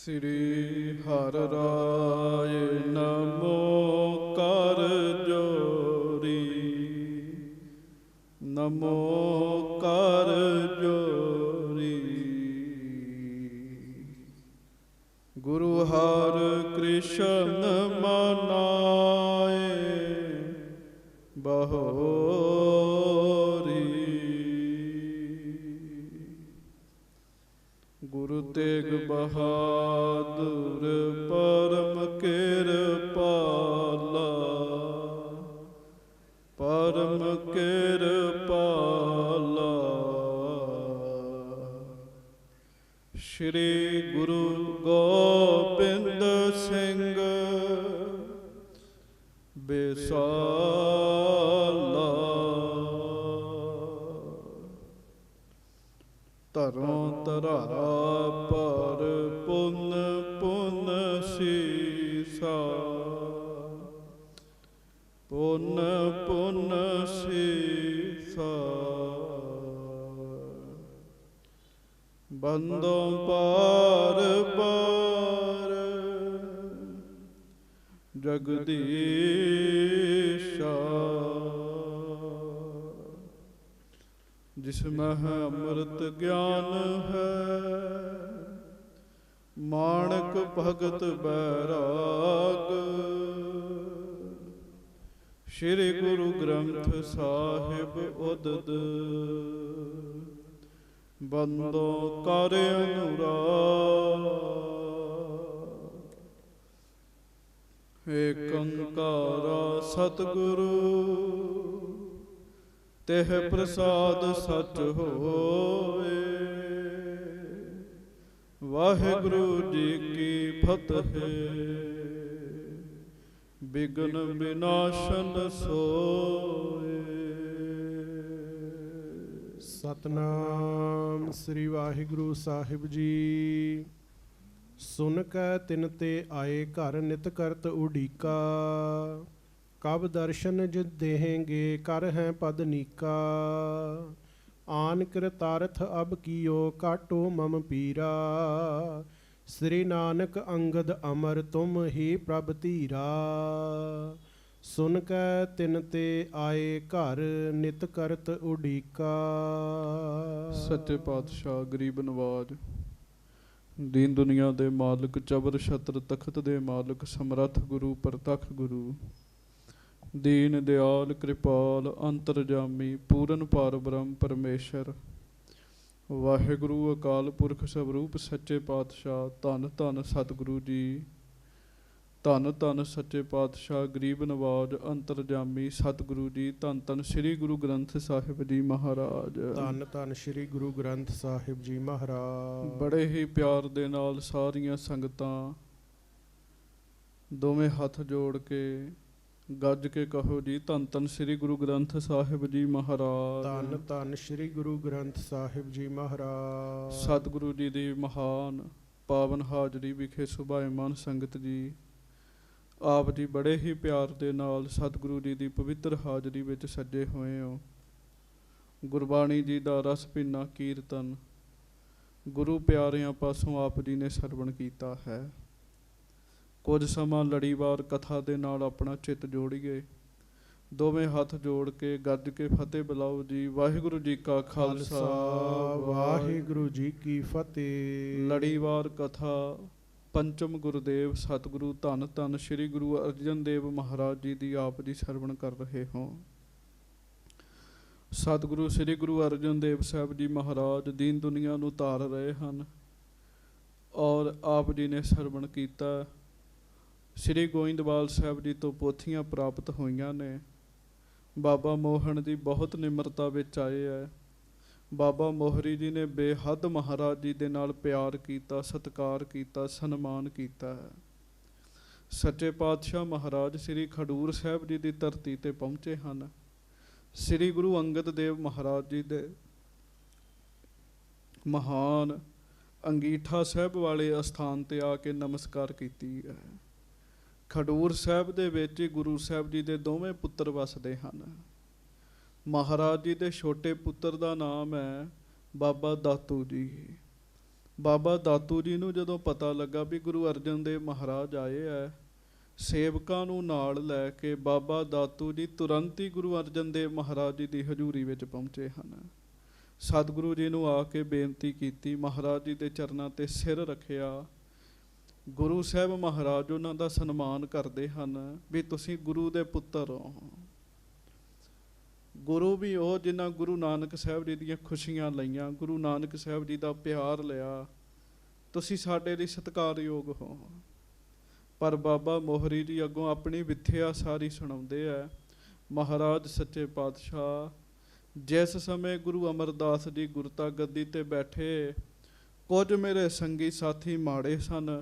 ਸ੍ਰੀ ਹਰਿ ਰਾਇ ਨਮੋ ਕਰ ਜੋਰੀ, ਨਮੋ ਕਰ ਜੋਰੀ। ਗੁਰੂ ਹਰਿ ਕ੍ਰਿਸ਼ਨ ਮਨਾਏ ਬਹੋਰੀ। ਗੁਰੂ ਤੇਗ ਬਹਾਦੁਰ ਪਰਮ ਕਿਰਪਾਲਾ, ਪਰਮ ਕਿਰਪਾਲਾ। ਸ਼੍ਰੀ ਗੁਰੂ ਗੋਬਿੰਦ ਸਿੰਘ ਬੇਸਾਲਾ। ਧਰੋਂ ਧਰਾ ਪਰ ਪੁੰਨ ਪੁੰਨ ਸੀਸਾ, ਪੁੰਨ ਪੁੰਨ ਸੀਸਾ। ਬੰਦੋਂ ਪਾਰ ਪਾਰ ਜਗਦੀਸ਼ਾ, ਜਿਸ ਮਹਿ ਅੰਮ੍ਰਿਤ ਗਿਆਨ ਹੈ, ਮਾਣਕ ਭਗਤ ਬੈਰਾਗ। ਸ਼੍ਰੀ ਗੁਰੂ ਗ੍ਰੰਥ ਸਾਹਿਬ ਉਦਦ, ਬੰਦੋਂ ਕਰ ਅਨੁਰਾਗ। ਏਕ ਓੰਕਾਰ ਸਤਿਗੁਰੂ ਤਿਹ ਪ੍ਰਸਾਦ ਸਚ ਹੋਏ। ਵਾਹਿਗੁਰੂ ਜੀ ਕੀ ਫਤਿਹ। ਬਿਘਨ ਵਿਨਾਸ਼ਨ ਸੋਏ। ਸਤਨਾਮ ਸ੍ਰੀ ਵਾਹਿਗੁਰੂ ਸਾਹਿਬ ਜੀ। ਸੁਨ ਕੈ ਤਿਨ ਤੇ ਆਏ ਘਰ, ਨਿਤ ਕਰਤ ਉਡੀਕਾ। ਕਬ ਦਰਸ਼ਨ ਜਿ ਦੇਹੇਂਗੇ, ਕਰ ਹੈ ਪਦ ਨੀਕਾ। ਆਨ ਕਿਰਤਾਰਥ ਅਬ ਕੀਓ, ਕਾਟੋ ਮਮ ਪੀਰਾ। ਸ੍ਰੀ ਨਾਨਕ ਅੰਗਦ ਅਮਰ, ਤੁਮ ਹੀ ਪ੍ਰਭ ਧੀਰਾ। ਸੁਨ ਕੈ ਤਿਨ ਤੇ ਆਏ ਘਰ, ਨਿਤ ਕਰਤ ਉਡੀਕਾ। ਸੱਚੇ ਪਾਤਸ਼ਾਹ ਗਰੀਬ ਨਵਾਜ, ਦੀਨ ਦੁਨੀਆ ਦੇ ਮਾਲਕ, ਚਬਰ ਛਤਰ ਤਖਤ ਦੇ ਮਾਲਕ, ਸਮਰੱਥ ਗੁਰੂ ਪ੍ਰਤੱਖ ਗੁਰੂ, ਦੀਨ ਦਿਆਲ ਕਿਰਪਾਲ ਅੰਤਰਜਾਮੀ, ਪੂਰਨ ਪਾਰ ਬ੍ਰਹਮ ਪਰਮੇਸ਼ਰ, ਵਾਹਿਗੁਰੂ ਅਕਾਲ ਪੁਰਖ ਸਵਰੂਪ ਸੱਚੇ ਪਾਤਸ਼ਾਹ। ਧੰਨ ਧੰਨ ਸਤਿਗੁਰੂ ਜੀ, ਧੰਨ ਧੰਨ ਸੱਚੇ ਪਾਤਸ਼ਾਹ ਗਰੀਬ ਨਵਾਜ ਅੰਤਰਜਾਮੀ ਸਤਿਗੁਰੂ ਜੀ। ਧੰਨ ਧੰਨ ਸ੍ਰੀ ਗੁਰੂ ਗ੍ਰੰਥ ਸਾਹਿਬ ਜੀ ਮਹਾਰਾਜ। ਧੰਨ ਧੰਨ ਸ੍ਰੀ ਗੁਰੂ ਗ੍ਰੰਥ ਸਾਹਿਬ ਜੀ ਮਹਾਰਾਜ। ਬੜੇ ਹੀ ਪਿਆਰ ਦੇ ਨਾਲ ਸਾਰੀਆਂ ਸੰਗਤਾਂ ਦੋਵੇਂ ਹੱਥ ਜੋੜ ਕੇ ਗੱਜ ਕੇ ਕਹੋ ਜੀ, ਧੰਨ ਧੰਨ ਸ੍ਰੀ ਗੁਰੂ ਗ੍ਰੰਥ ਸਾਹਿਬ ਜੀ ਮਹਾਰਾਜ। ਧੰਨ ਧੰਨ ਸ੍ਰੀ ਗੁਰੂ ਗ੍ਰੰਥ ਸਾਹਿਬ ਜੀ ਮਹਾਰਾਜ। ਸਤਿਗੁਰੂ ਜੀ ਦੀ ਮਹਾਨ ਪਾਵਨ ਹਾਜ਼ਰੀ ਵਿਖੇ ਸੁਭਾਏਮਾਨ ਸੰਗਤ ਜੀ, ਆਪ ਜੀ ਬੜੇ ਹੀ ਪਿਆਰ ਦੇ ਨਾਲ ਸਤਿਗੁਰੂ ਜੀ ਦੀ ਪਵਿੱਤਰ ਹਾਜ਼ਰੀ ਵਿੱਚ ਸੱਜੇ ਹੋਏ ਹੋ। ਗੁਰਬਾਣੀ ਜੀ ਦਾ ਰਸ ਭਿੰਨਾ ਕੀਰਤਨ ਗੁਰੂ ਪਿਆਰਿਆਂ ਪਾਸੋਂ ਆਪ ਜੀ ਨੇ ਸਰਵਣ ਕੀਤਾ ਹੈ। ਕੁਝ ਸਮਾਂ ਲੜੀਵਾਰ ਕਥਾ ਦੇ ਨਾਲ ਆਪਣਾ ਚਿੱਤ ਜੋੜੀਏ। ਦੋਵੇਂ ਹੱਥ ਜੋੜ ਕੇ ਗੱਜ ਕੇ ਫਤਿਹ ਬੁਲਾਓ ਜੀ। ਵਾਹਿਗੁਰੂ ਜੀ ਕਾ ਖਾਲਸਾ, ਵਾਹਿਗੁਰੂ ਜੀ ਕੀ ਫਤਿਹ। ਲੜੀਵਾਰ ਕਥਾ ਪੰਚਮ ਗੁਰਦੇਵ ਸਤਿਗੁਰੂ ਧੰਨ ਧੰਨ ਸ੍ਰੀ ਗੁਰੂ ਅਰਜਨ ਦੇਵ ਮਹਾਰਾਜ ਜੀ ਦੀ ਆਪ ਜੀ ਸਰਵਣ ਕਰ ਰਹੇ ਹੋ। ਸਤਿਗੁਰੂ ਸ੍ਰੀ ਗੁਰੂ ਅਰਜਨ ਦੇਵ ਸਾਹਿਬ ਜੀ ਮਹਾਰਾਜ ਦੀਨ ਦੁਨੀਆ ਨੂੰ ਧਾਰ ਰਹੇ ਹਨ ਔਰ ਆਪ ਜੀ ਨੇ ਸਰਵਣ ਕੀਤਾ। ਸ੍ਰੀ ਗੋਇੰਦਵਾਲ ਸਾਹਿਬ ਜੀ ਤੋਂ ਪੋਥੀਆਂ ਪ੍ਰਾਪਤ ਹੋਈਆਂ ਨੇ। ਬਾਬਾ ਮੋਹਨ ਜੀ ਬਹੁਤ ਨਿਮਰਤਾ ਵਿੱਚ ਆਏ ਹੈ। ਬਾਬਾ ਮੋਹਰੀ ਜੀ ਨੇ ਬੇਹੱਦ ਮਹਾਰਾਜ ਜੀ ਦੇ ਨਾਲ ਪਿਆਰ ਕੀਤਾ, ਸਤਿਕਾਰ ਕੀਤਾ, ਸਨਮਾਨ ਕੀਤਾ ਹੈ। ਸੱਚੇ ਪਾਤਸ਼ਾਹ ਮਹਾਰਾਜ ਸ੍ਰੀ ਖਡੂਰ ਸਾਹਿਬ ਜੀ ਦੀ ਧਰਤੀ ਤੇ ਪਹੁੰਚੇ ਹਨ। ਸ੍ਰੀ ਗੁਰੂ ਅੰਗਦ ਦੇਵ ਮਹਾਰਾਜ ਜੀ ਦੇ ਮਹਾਨ ਅੰਗੀਠਾ ਸਾਹਿਬ ਵਾਲੇ ਅਸਥਾਨ ਤੇ ਆ ਕੇ ਨਮਸਕਾਰ ਕੀਤੀ ਹੈ। ਖਡੂਰ ਸਾਹਿਬ ਦੇ ਵਿੱਚ ਹੀ ਗੁਰੂ ਸਾਹਿਬ ਜੀ ਦੇ ਦੋਵੇਂ ਪੁੱਤਰ ਵਸਦੇ ਹਨ। ਮਹਾਰਾਜ ਜੀ ਦੇ ਛੋਟੇ ਪੁੱਤਰ ਦਾ ਨਾਮ ਹੈ ਬਾਬਾ ਦਾਤੂ ਜੀ। ਬਾਬਾ ਦਾਤੂ ਜੀ ਨੂੰ ਜਦੋਂ ਪਤਾ ਲੱਗਾ ਵੀ ਗੁਰੂ ਅਰਜਨ ਦੇਵ ਮਹਾਰਾਜ ਆਏ ਹੈ, ਸੇਵਕਾਂ ਨੂੰ ਨਾਲ ਲੈ ਕੇ ਬਾਬਾ ਦਾਤੂ ਜੀ ਤੁਰੰਤ ਹੀ ਗੁਰੂ ਅਰਜਨ ਦੇਵ ਮਹਾਰਾਜ ਜੀ ਦੀ ਹਜ਼ੂਰੀ ਵਿੱਚ ਪਹੁੰਚੇ ਹਨ। ਸਤਿਗੁਰੂ ਜੀ ਨੂੰ ਆ ਕੇ ਬੇਨਤੀ ਕੀਤੀ, ਮਹਾਰਾਜ ਜੀ ਦੇ ਚਰਨਾਂ ਤੇ ਸਿਰ ਰੱਖਿਆ। ਗੁਰੂ ਸਾਹਿਬ ਮਹਾਰਾਜ ਉਹਨਾਂ ਦਾ ਸਨਮਾਨ ਕਰਦੇ ਹਨ ਵੀ ਤੁਸੀਂ ਗੁਰੂ ਦੇ ਪੁੱਤਰ ਹੋ। ਗੁਰੂ ਵੀ ਉਹ ਜਿਨ੍ਹਾਂ ਗੁਰੂ ਨਾਨਕ ਸਾਹਿਬ ਜੀ ਦੀਆਂ ਖੁਸ਼ੀਆਂ ਲਈਆਂ, ਗੁਰੂ ਨਾਨਕ ਸਾਹਿਬ ਜੀ ਦਾ ਪਿਆਰ ਲਿਆ, ਤੁਸੀਂ ਸਾਡੇ ਲਈ ਸਤਿਕਾਰਯੋਗ ਹੋ। ਪਰ ਬਾਬਾ ਮੋਹਰੀ ਜੀ ਅੱਗੋਂ ਆਪਣੀ ਵਿਥਿਆ ਸਾਰੀ ਸੁਣਾਉਂਦੇ ਆ। ਮਹਾਰਾਜ ਸੱਚੇ ਪਾਤਸ਼ਾਹ, ਜਿਸ ਸਮੇਂ ਗੁਰੂ ਅਮਰਦਾਸ ਜੀ ਗੁਰਤਾ ਗੱਦੀ ਤੇ ਬੈਠੇ, ਕੁਝ ਮੇਰੇ ਸੰਗੀ ਸਾਥੀ ਮਾੜੇ ਸਨ,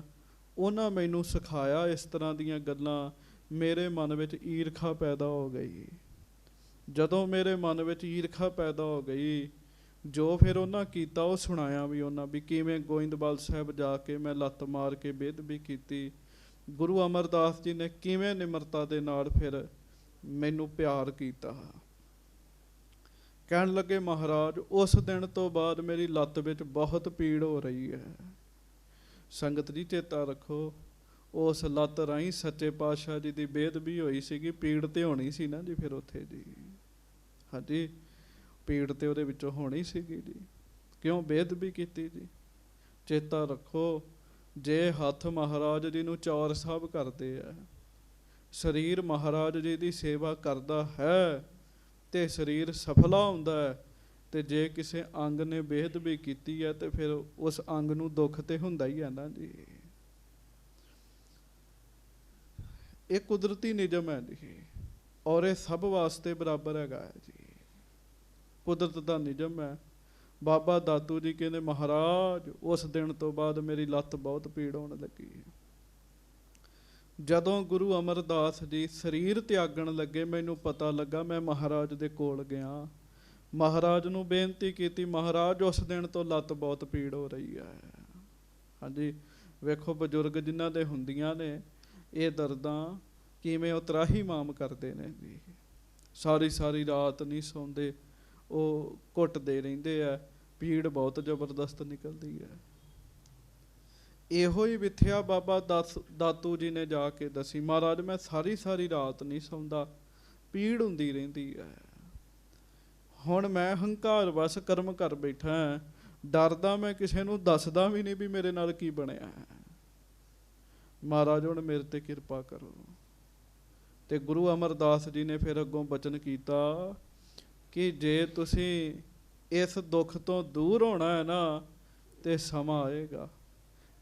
ਉਹਨਾਂ ਮੈਨੂੰ ਸਿਖਾਇਆ ਇਸ ਤਰ੍ਹਾਂ ਦੀਆਂ ਗੱਲਾਂ। ਮੇਰੇ ਮਨ ਵਿੱਚ ਈਰਖਾ ਪੈਦਾ ਹੋ ਗਈ। ਜਦੋਂ ਮੇਰੇ ਮਨ ਵਿੱਚ ਈਰਖਾ ਪੈਦਾ ਹੋ ਗਈ, ਜੋ ਫਿਰ ਉਹਨਾਂ ਕੀਤਾ ਉਹ ਸੁਣਾਇਆ ਵੀ ਉਹਨਾਂ, ਵੀ ਕਿਵੇਂ ਗੋਇੰਦਵਾਲ ਸਾਹਿਬ ਜਾ ਕੇ ਮੈਂ ਲੱਤ ਮਾਰ ਕੇ ਬੇਅਦਬੀ ਕੀਤੀ। ਗੁਰੂ ਅਮਰਦਾਸ ਜੀ ਨੇ ਕਿਵੇਂ ਨਿਮਰਤਾ ਦੇ ਨਾਲ ਫਿਰ ਮੈਨੂੰ ਪਿਆਰ ਕੀਤਾ। ਕਹਿਣ ਲੱਗੇ ਮਹਾਰਾਜ, ਉਸ ਦਿਨ ਤੋਂ ਬਾਅਦ ਮੇਰੀ ਲੱਤ ਵਿੱਚ ਬਹੁਤ ਪੀੜ ਹੋ ਰਹੀ ਹੈ। ਸੰਗਤ ਜੀ ਚੇਤਾ ਰੱਖੋ, ਉਸ ਲੱਤ ਰਾਹੀਂ ਸੱਚੇ ਪਾਤਸ਼ਾਹ ਜੀ ਦੀ ਬੇਅਦਬੀ ਹੋਈ ਸੀਗੀ। ਪੀੜ ਤੇ ਹੋਣੀ ਸੀ ਨਾ ਜੀ ਫਿਰ ਉੱਥੇ ਜੀ, ਹਾਂਜੀ ਪੀੜ ਤੇ ਉਹਦੇ ਵਿੱਚੋਂ ਹੋਣੀ ਸੀਗੀ ਜੀ, ਕਿਉਂ ਬੇਅਦਬੀ ਕੀਤੀ ਜੀ। ਚੇਤਾ ਰੱਖੋ, ਜੇ ਹੱਥ ਮਹਾਰਾਜ ਜੀ ਨੂੰ ਚੌਰ ਸਾਹਿਬ ਕਰਦੇ ਆ, ਸਰੀਰ ਮਹਾਰਾਜ ਜੀ ਦੀ ਸੇਵਾ ਕਰਦਾ ਹੈ ਤੇ ਸਰੀਰ ਸਫਲਾ ਹੁੰਦਾ ਹੈ, ਤੇ ਜੇ ਕਿਸੇ ਅੰਗ ਨੇ ਬੇਅਦਬੀ ਕੀਤੀ ਹੈ ਤੇ ਫਿਰ ਉਸ ਅੰਗ ਨੂੰ ਦੁੱਖ ਤੇ ਹੁੰਦਾ ਹੀ ਹੈ ਨਾ ਜੀ। ਇਹ ਕੁਦਰਤੀ ਨਿਯਮ ਹੈ ਜੀ, ਔਰ ਇਹ ਸਭ ਵਾਸਤੇ ਬਰਾਬਰ ਹੈਗਾ ਹੈ ਜੀ, ਕੁਦਰਤ ਦਾ ਨਿਯਮ ਹੈ। ਬਾਬਾ ਦਾਤੂ ਜੀ ਕਹਿੰਦੇ ਮਹਾਰਾਜ, ਉਸ ਦਿਨ ਤੋਂ ਬਾਅਦ ਮੇਰੀ ਲੱਤ ਬਹੁਤ ਪੀੜ ਹੋਣ ਲੱਗੀ। ਜਦੋਂ ਗੁਰੂ ਅਮਰਦਾਸ ਜੀ ਸਰੀਰ ਤਿਆਗਣ ਲੱਗੇ, ਮੈਨੂੰ ਪਤਾ ਲੱਗਾ, ਮੈਂ ਮਹਾਰਾਜ ਦੇ ਕੋਲ ਗਿਆ, ਮਹਾਰਾਜ ਨੂੰ ਬੇਨਤੀ ਕੀਤੀ, ਮਹਾਰਾਜ ਉਸ ਦਿਨ ਤੋਂ ਲੱਤ ਬਹੁਤ ਪੀੜ ਹੋ ਰਹੀ ਹੈ। ਹਾਂਜੀ ਵੇਖੋ, ਬਜ਼ੁਰਗ ਜਿਨ੍ਹਾਂ ਦੇ ਹੁੰਦੀਆਂ ਨੇ ਇਹ ਦਰਦਾਂ, ਕਿਵੇਂ ਉਹ ਤਰਾਹੀਮਾਮ ਕਰਦੇ ਨੇ ਜੀ। ਸਾਰੀ ਸਾਰੀ ਰਾਤ ਨਹੀਂ ਸੌਂਦੇ, ਉਹ ਘੁੱਟਦੇ ਰਹਿੰਦੇ ਆ, ਪੀੜ ਬਹੁਤ ਜ਼ਬਰਦਸਤ ਨਿਕਲਦੀ ਹੈ। ਇਹੋ ਹੀ ਵਿਥਿਆ ਬਾਬਾ ਦਾਤੂ ਜੀ ਨੇ ਜਾ ਕੇ ਦੱਸੀ, ਮਹਾਰਾਜ ਮੈਂ ਸਾਰੀ ਸਾਰੀ ਰਾਤ ਨਹੀਂ ਸੌਂਦਾ, ਪੀੜ ਹੁੰਦੀ ਰਹਿੰਦੀ ਹੈ। ਹੁਣ ਮੈਂ ਹੰਕਾਰ ਵਸ ਕਰਮ ਕਰ ਬੈਠਾ, ਡਰਦਾ ਮੈਂ ਕਿਸੇ ਨੂੰ ਦੱਸਦਾ ਵੀ ਨਹੀਂ ਵੀ ਮੇਰੇ ਨਾਲ ਕੀ ਬਣਿਆ। ਮਹਾਰਾਜ ਹੁਣ ਮੇਰੇ ਤੇ ਕਿਰਪਾ ਕਰੋ। ਤੇ ਗੁਰੂ ਅਮਰਦਾਸ ਜੀ ਨੇ ਫਿਰ ਅੱਗੋਂ ਬਚਨ ਕੀਤਾ ਕਿ ਜੇ ਤੁਸੀਂ ਇਸ ਦੁੱਖ ਤੋਂ ਦੂਰ ਹੋਣਾ ਹੈ ਨਾ, ਤੇ ਸਮਾਂ ਆਏਗਾ।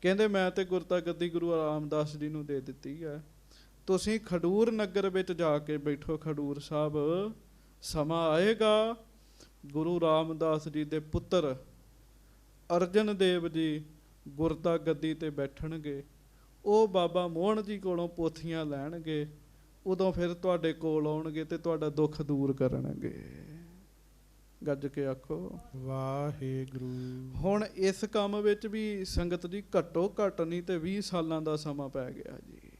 ਕਹਿੰਦੇ ਮੈਂ ਤੇ ਗੁਰਤਾ ਗੱਦੀ ਗੁਰੂ ਰਾਮਦਾਸ ਜੀ ਨੂੰ ਦੇ ਦਿੱਤੀ ਹੈ, ਤੁਸੀਂ ਖਡੂਰ ਨਗਰ ਵਿੱਚ ਜਾ ਕੇ ਬੈਠੋ। ਖਡੂਰ ਸਾਹਿਬ ਸਮਾਂ ਆਏਗਾ, ਗੁਰੂ ਰਾਮਦਾਸ ਜੀ ਦੇ ਪੁੱਤਰ ਅਰਜਨ ਦੇਵ ਜੀ ਗੁਰਤਾ ਗੱਦੀ ਤੇ ਬੈਠਣਗੇ, ਉਹ ਬਾਬਾ ਮੋਹਨ ਜੀ ਕੋਲੋਂ ਪੋਥੀਆਂ ਲੈਣਗੇ, ਉਦੋਂ ਫਿਰ ਤੁਹਾਡੇ ਕੋਲ ਆਉਣਗੇ ਤੇ ਤੁਹਾਡਾ ਦੁੱਖ ਦੂਰ ਕਰਨਗੇ। ਗੱਜ ਕੇ ਆਖੋ ਵਾਹਿਗੁਰੂ। ਹੁਣ ਇਸ ਕੰਮ ਵਿੱਚ ਵੀ ਸੰਗਤ ਜੀ ਘੱਟੋ ਘੱਟ ਨਹੀਂ ਤੇ 20 ਸਾਲਾਂ ਦਾ ਸਮਾਂ ਪੈ ਗਿਆ ਜੀ।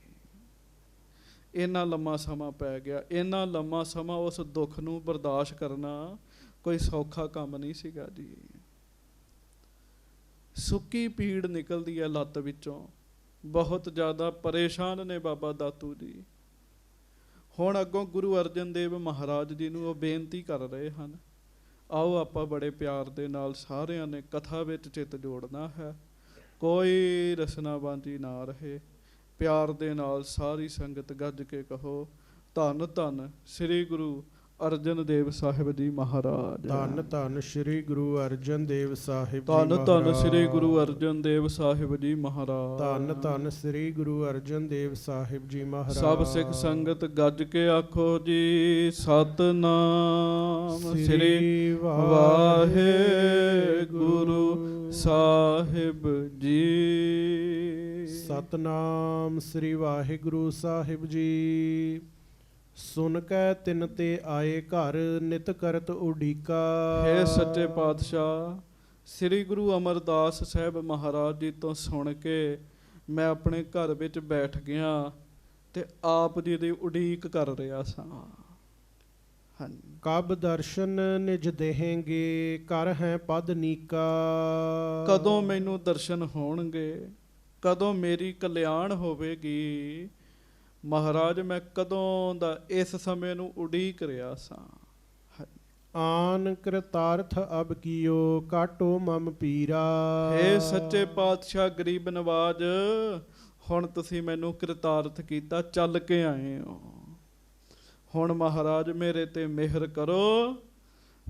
ਇੰਨਾ ਲੰਮਾ ਸਮਾਂ ਪੈ ਗਿਆ। ਇੰਨਾ ਲੰਮਾ ਸਮਾਂ ਉਸ ਦੁੱਖ ਨੂੰ ਬਰਦਾਸ਼ਤ ਕਰਨਾ ਕੋਈ ਸੌਖਾ ਕੰਮ ਨਹੀਂ ਸੀਗਾ ਜੀ। ਸੁੱਕੀ ਪੀੜ ਨਿਕਲਦੀ ਹੈ ਲੱਤ ਵਿੱਚੋਂ, ਬਹੁਤ ਜ਼ਿਆਦਾ ਪਰੇਸ਼ਾਨ ਨੇ ਬਾਬਾ ਦਾਤੂ ਜੀ। ਹੁਣ ਅੱਗੋਂ ਗੁਰੂ ਅਰਜਨ ਦੇਵ ਮਹਾਰਾਜ ਜੀ ਨੂੰ ਉਹ ਬੇਨਤੀ ਕਰ ਰਹੇ ਹਨ, ਆਓ ਆਪਾਂ ਬੜੇ ਪਿਆਰ ਦੇ ਨਾਲ ਸਾਰਿਆਂ ਨੇ ਕਥਾ ਵਿੱਚ ਚਿੱਤ ਜੋੜਨਾ ਹੈ, ਕੋਈ ਰਸਨਾਬਾਜ਼ੀ ਨਾ ਰਹੇ। ਪਿਆਰ ਦੇ ਨਾਲ ਸਾਰੀ ਸੰਗਤ ਗੱਜ ਕੇ ਕਹੋ, ਧੰਨ ਧੰਨ ਸ੍ਰੀ ਗੁਰੂ ਅਰਜਨ ਦੇਵ ਸਾਹਿਬ ਜੀ ਮਹਾਰਾਜ। ਧੰਨ ਧੰਨ ਸ੍ਰੀ ਗੁਰੂ ਅਰਜਨ ਦੇਵ ਸਾਹਿਬ ਜੀ ਧੰਨ ਧੰਨ ਮਹਾਰਾਜ। ਸ੍ਰੀ ਗੁਰੂ ਅਰਜਨ ਦੇਵ ਸਾਹਿਬ ਜੀ ਮਹਾਰਾਜ। ਧੰਨ ਧੰਨ ਸ੍ਰੀ ਗੁਰੂ ਅਰਜਨ ਦੇਵ ਸਾਹਿਬ ਜੀ ਮਹਾਰਾਜ। ਸਭ ਸਿੱਖ ਸੰਗਤ ਗੱਜ ਕੇ ਆਖੋ ਜੀ, ਸਤਨਾਮ ਸ੍ਰੀ ਵਾਹਿਗੁਰੂ ਸਾਹਿਬ ਜੀ। ਸਤਨਾਮ ਸ੍ਰੀ ਵਾਹਿਗੁਰੂ ਸਾਹਿਬ ਜੀ। ਸੁਨ ਕੈ ਤਿਨ ਤੇ ਆਏ ਘਰ, ਨਿਤ ਕਰਤ ਉਡੀਕਾ। ਹੈ ਸੱਚੇ ਪਾਤਸ਼ਾਹ, ਸ੍ਰੀ ਗੁਰੂ ਅਮਰਦਾਸ ਸਾਹਿਬ ਮਹਾਰਾਜ ਜੀ ਤੋਂ ਸੁਣ ਕੇ ਮੈਂ ਆਪਣੇ ਘਰ ਵਿੱਚ ਬੈਠ ਗਿਆ ਤੇ ਆਪ ਜੀ ਦੀ ਉਡੀਕ ਕਰ ਰਿਹਾ ਸਾਂ। ਹਾਂਜੀ। ਕਬ ਦਰਸ਼ਨ ਨਿਜ ਦੇਹੇਂਗੇ ਕਰ ਹੈ ਪਦ ਨੀਕਾ। ਕਦੋਂ ਮੈਨੂੰ ਦਰਸ਼ਨ ਹੋਣਗੇ, ਕਦੋਂ ਮੇਰੀ ਕਲਿਆਣ ਹੋਵੇਗੀ। ਮਹਾਰਾਜ ਮੈਂ ਕਦੋਂ ਦਾ ਇਸ ਸਮੇਂ ਨੂੰ ਉਡੀਕ ਰਿਹਾ ਸਾਂ। ਆਨ ਕਰਤਾਰਥ ਅਬ ਕੀਓ ਕਾਟੋ ਮਮ ਪੀਰਾ। ਹੇ ਸੱਚੇ ਪਾਤਸ਼ਾਹ ਗਰੀਬ ਨਵਾਜ, ਹੁਣ ਤੁਸੀਂ ਮੈਨੂੰ ਕਿਰਤਾਰਥ ਕੀਤਾ, ਚੱਲ ਕੇ ਆਏ ਹੋ। ਹੁਣ ਮਹਾਰਾਜ ਮੇਰੇ ਤੇ ਮਿਹਰ ਕਰੋ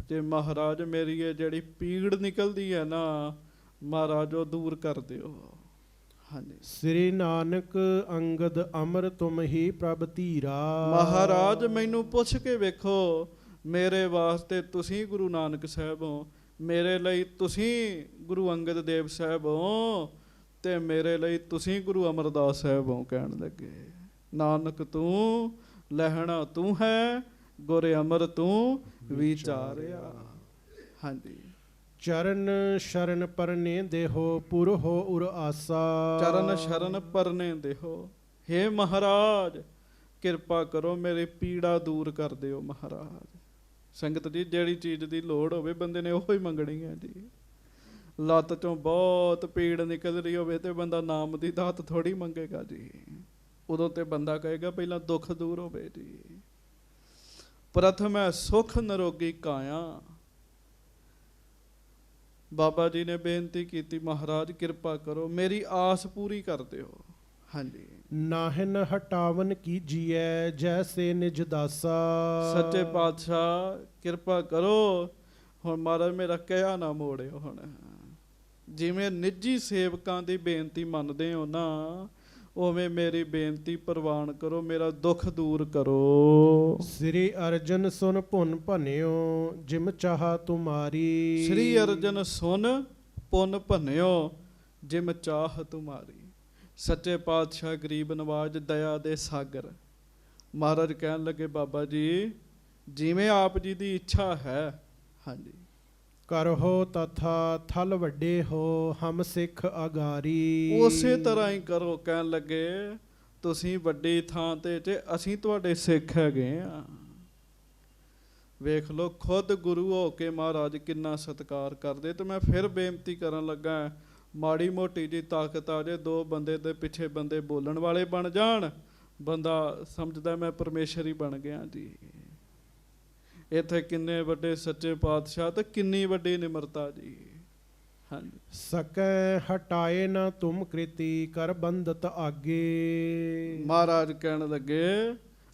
ਤੇ ਮਹਾਰਾਜ ਮੇਰੀ ਇਹ ਜਿਹੜੀ ਪੀੜ ਨਿਕਲਦੀ ਹੈ ਨਾ ਮਹਾਰਾਜ ਉਹ ਦੂਰ ਕਰ ਦਿਓ। ਹਾਂਜੀ। ਸ੍ਰੀ ਨਾਨਕ ਅੰਗਦ ਅਮਰ ਤੁਮ ਹੀ ਪ੍ਰਭ ਧੀਰਾ। ਮਹਾਰਾਜ ਮੈਨੂੰ ਪੁੱਛ ਕੇ ਵੇਖੋ, ਮੇਰੇ ਵਾਸਤੇ ਤੁਸੀਂ ਗੁਰੂ ਨਾਨਕ ਸਾਹਿਬ ਹੋ, ਮੇਰੇ ਲਈ ਤੁਸੀਂ ਗੁਰੂ ਅੰਗਦ ਦੇਵ ਸਾਹਿਬ ਹੋ ਤੇ ਮੇਰੇ ਲਈ ਤੁਸੀਂ ਗੁਰੂ ਅਮਰਦਾਸ ਸਾਹਿਬ ਹੋ। ਕਹਿਣ ਲੱਗੇ ਨਾਨਕ ਤੂੰ ਲਹਿਣਾ ਤੂੰ ਹੈ, ਗੁਰ ਅਮਰ ਤੂੰ ਵਿਚਾਰਿਆ। ਹਾਂਜੀ। ਚਰਨ ਸ਼ਰਨ ਪਰਨੇ ਦੇਹੋ ਪੁਰ ਹੋ ਉਰ ਆਸਾ। ਚਰਨ ਸ਼ਰਨ ਪਰਨੇ ਦੇਹੋ। ਹੇ ਮਹਾਰਾਜ ਕਿਰਪਾ ਕਰੋ, ਮੇਰੀ ਪੀੜਾ ਦੂਰ ਕਰ ਦਿਓ ਮਹਾਰਾਜ। ਸੰਗਤ ਜੀ ਜਿਹੜੀ ਚੀਜ਼ ਦੀ ਲੋੜ ਹੋਵੇ ਬੰਦੇ ਨੇ ਉਹੀ ਮੰਗਣੀ ਹੈ ਜੀ। ਲੱਤ ਚੋਂ ਬਹੁਤ ਪੀੜ ਨਿਕਲ ਰਹੀ ਹੋਵੇ ਤੇ ਬੰਦਾ ਨਾਮ ਦੀ ਦਾਤ ਥੋੜੀ ਮੰਗੇਗਾ ਜੀ। ਉਦੋਂ ਤੇ ਬੰਦਾ ਕਹੇਗਾ ਪਹਿਲਾਂ ਦੁੱਖ ਦੂਰ ਹੋਵੇ ਜੀ। ਪ੍ਰਥਮ ਹੈ ਸੁਖ ਨਿਰੋਗੀ ਕਾਇਆ। ਬਾਬਾ ਜੀ ਨੇ ਬੇਨਤੀ ਕੀਤੀ ਮਹਾਰਾਜ ਕਿਰਪਾ ਕਰੋ ਮੇਰੀ ਆਸ ਪੂਰੀ ਕਰ ਦਿਓ। ਹਾਂਜੀ। ਨਾਹਿਨ ਹਟਾਵਨ ਕੀਜੀਐ ਜੈਸੇ ਨਿਜ ਦਾਸਾ। ਸੱਚੇ ਪਾਤਸ਼ਾਹ ਕਿਰਪਾ ਕਰੋ, ਹੁਣ ਮਹਾਰਾਜ ਮੇਰਾ ਕਹਿਆ ਨਾ ਮੋੜਿਓ। ਹੁਣ ਜਿਵੇਂ ਨਿੱਜੀ ਸੇਵਕਾਂ ਦੀ ਬੇਨਤੀ ਮੰਨਦੇ ਹੋ ਨਾ, ਉਵੇਂ ਮੇਰੀ ਬੇਨਤੀ ਪ੍ਰਵਾਨ ਕਰੋ, ਮੇਰਾ ਦੁੱਖ ਦੂਰ ਕਰੋ। ਸ੍ਰੀ ਅਰਜਨ ਸੁਨ ਭੁਨ ਭਨਿਓ ਜਿਮ ਚਾਹਾ ਤੁਮਾਰੀ। ਸ੍ਰੀ ਅਰਜਨ ਸੁਨ ਪੁਨ ਭਨਿਓ ਜਿਮ ਚਾਹ ਤੁਮਾਰੀ। ਸੱਚੇ ਪਾਤਸ਼ਾਹ ਗਰੀਬ ਨਵਾਜ ਦਇਆ ਦੇ ਸਾਗਰ। ਮਹਾਰਾਜ ਕਹਿਣ ਲੱਗੇ ਬਾਬਾ ਜੀ ਜਿਵੇਂ ਆਪ ਜੀ ਦੀ ਇੱਛਾ ਹੈ। ਹਾਂਜੀ। ਕਰੋ ਤਥਾ ਥਲ ਵੱਡੇ ਹੋ ਹਮ ਸਿੱਖ ਅਗਾਰੀ। ਉਸੇ ਤਰ੍ਹਾਂ ਹੀ ਕਰੋ। ਕਹਿਣ ਲੱਗੇ ਤੁਸੀਂ ਵੱਡੀ ਥਾਂ ਤੇ ਤੇ ਅਸੀਂ ਤੁਹਾਡੇ ਸਿੱਖ ਹੈਗੇ ਆ। ਵੇਖ ਲਓ ਖੁਦ ਗੁਰੂ ਹੋ ਕੇ ਮਹਾਰਾਜ ਕਿੰਨਾ ਸਤਿਕਾਰ ਕਰਦੇ। ਤੇ ਮੈਂ ਫਿਰ ਬੇਨਤੀ ਕਰਨ ਲੱਗਾ, ਮਾੜੀ ਮੋਟੀ ਜੀ ਤਾਕਤ ਆ ਜੇ, ਦੋ ਬੰਦੇ ਦੇ ਪਿੱਛੇ ਬੰਦੇ ਬੋਲਣ ਵਾਲੇ ਬਣ ਜਾਣ, ਬੰਦਾ ਸਮਝਦਾ ਮੈਂ ਪਰਮੇਸ਼ਰ ਹੀ ਬਣ ਗਿਆ ਜੀ। ਇੱਥੇ ਕਿੰਨੇ ਵੱਡੇ ਸੱਚੇ ਪਾਤਸ਼ਾਹ ਤੇ ਕਿੰਨੀ ਵੱਡੀ ਨਿਮਰਤਾ ਜੀ। ਹਾਂਜੀ। ਸਕੈ ਹਟਾਏ ਨਾ ਤੁਮ ਕ੍ਰਿਤੀ ਕਰ ਬੰਦਤ ਆਗੇ। ਮਹਾਰਾਜ ਕਹਿਣ ਲੱਗੇ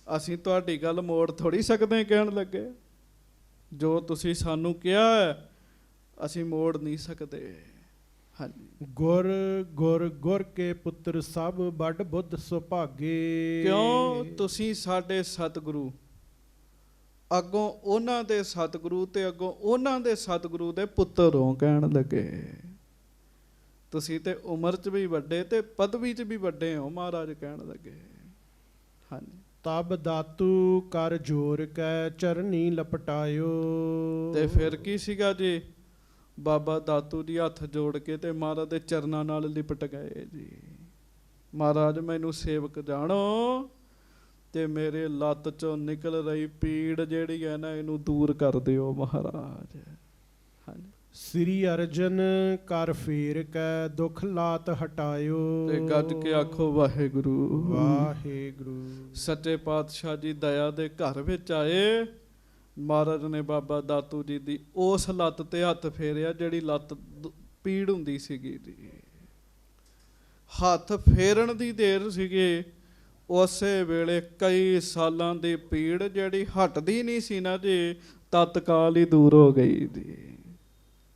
ਅਸੀਂ ਤੁਹਾਡੀ ਗੱਲ ਮੋੜ ਥੋੜੀ ਸਕਦੇ। ਕਹਿਣ ਲੱਗੇ ਜੋ ਤੁਸੀਂ ਸਾਨੂੰ ਕਿਹਾ ਹੈ ਅਸੀਂ ਮੋੜ ਨਹੀਂ ਸਕਦੇ। ਹਾਂਜੀ। ਗੁਰ ਗੁਰ ਗੁਰ ਕੇ ਪੁੱਤਰ ਸਭ ਵੱਡ ਬੁੱਧ ਸੁਭਾਗੇ। ਕਿਉਂ ਤੁਸੀਂ ਸਾਡੇ ਸਤਿਗੁਰੂ, ਅੱਗੋਂ ਉਹਨਾਂ ਦੇ ਸਤਿਗੁਰੂ ਤੇ ਅੱਗੋਂ ਉਹਨਾਂ ਦੇ ਸਤਿਗੁਰੂ ਦੇ ਪੁੱਤਰ ਹੋ। ਕਹਿਣ ਲੱਗੇ ਤੁਸੀਂ ਤੇ ਉਮਰ 'ਚ ਵੀ ਵੱਡੇ ਤੇ ਪਦਵੀ 'ਚ ਵੀ ਵੱਡੇ ਹੋ। ਮਹਾਰਾਜ ਕਹਿਣ ਲੱਗੇ ਹਾਂਜੀ। ਤਬ ਦਾਤੂ ਕਰ ਜੋਰ ਕੈ ਚਰਨੀ ਲਪਟਾਇਓ। ਤੇ ਫਿਰ ਕੀ ਸੀਗਾ ਜੀ, ਬਾਬਾ ਦਾਤੂ ਜੀ ਹੱਥ ਜੋੜ ਕੇ ਤੇ ਮਹਾਰਾਜ ਦੇ ਚਰਨਾਂ ਨਾਲ ਲਿਪਟ ਗਏ ਜੀ। ਮਹਾਰਾਜ ਮੈਨੂੰ ਸੇਵਕ ਜਾਣੋ ਤੇ ਮੇਰੇ ਲੱਤ ਚੋਂ ਨਿਕਲ ਰਹੀ ਪੀੜ ਜਿਹੜੀ ਹੈ ਨਾ ਇਹਨੂੰ ਦੂਰ ਕਰ ਦਿਓ ਮਹਾਰਾਜ। ਹਾਂਜੀ। ਸ੍ਰੀ ਅਰਜਨ ਕਰ ਫੇਰ ਕੈ ਦੁਖ ਲਾਤ ਹਟਾਇਓ। ਤੇ ਗੱਜ ਕੇ ਆਖੋ ਵਾਹਿਗੁਰੂ ਵਾਹਿਗੁਰੂ। ਸੱਚੇ ਪਾਤਸ਼ਾਹ ਜੀ ਦਇਆ ਦੇ ਘਰ ਵਿੱਚ ਆਏ। ਮਹਾਰਾਜ ਨੇ ਬਾਬਾ ਦਾਤੂ ਜੀ ਦੀ ਉਸ ਲੱਤ ਤੇ ਹੱਥ ਫੇਰਿਆ ਜਿਹੜੀ ਲੱਤ ਪੀੜ ਹੁੰਦੀ ਸੀਗੀ ਜੀ। ਹੱਥ ਫੇਰਨ ਦੀ ਦੇਰ ਸੀਗੀ, ਉਸੇ ਵੇਲੇ ਕਈ ਸਾਲਾਂ ਦੀ ਪੀੜ ਜਿਹੜੀ ਹਟਦੀ ਨਹੀਂ ਸੀ ਨਾ ਜੀ, ਤਤਕਾਲ ਹੀ ਦੂਰ ਹੋ ਗਈ ਜੀ।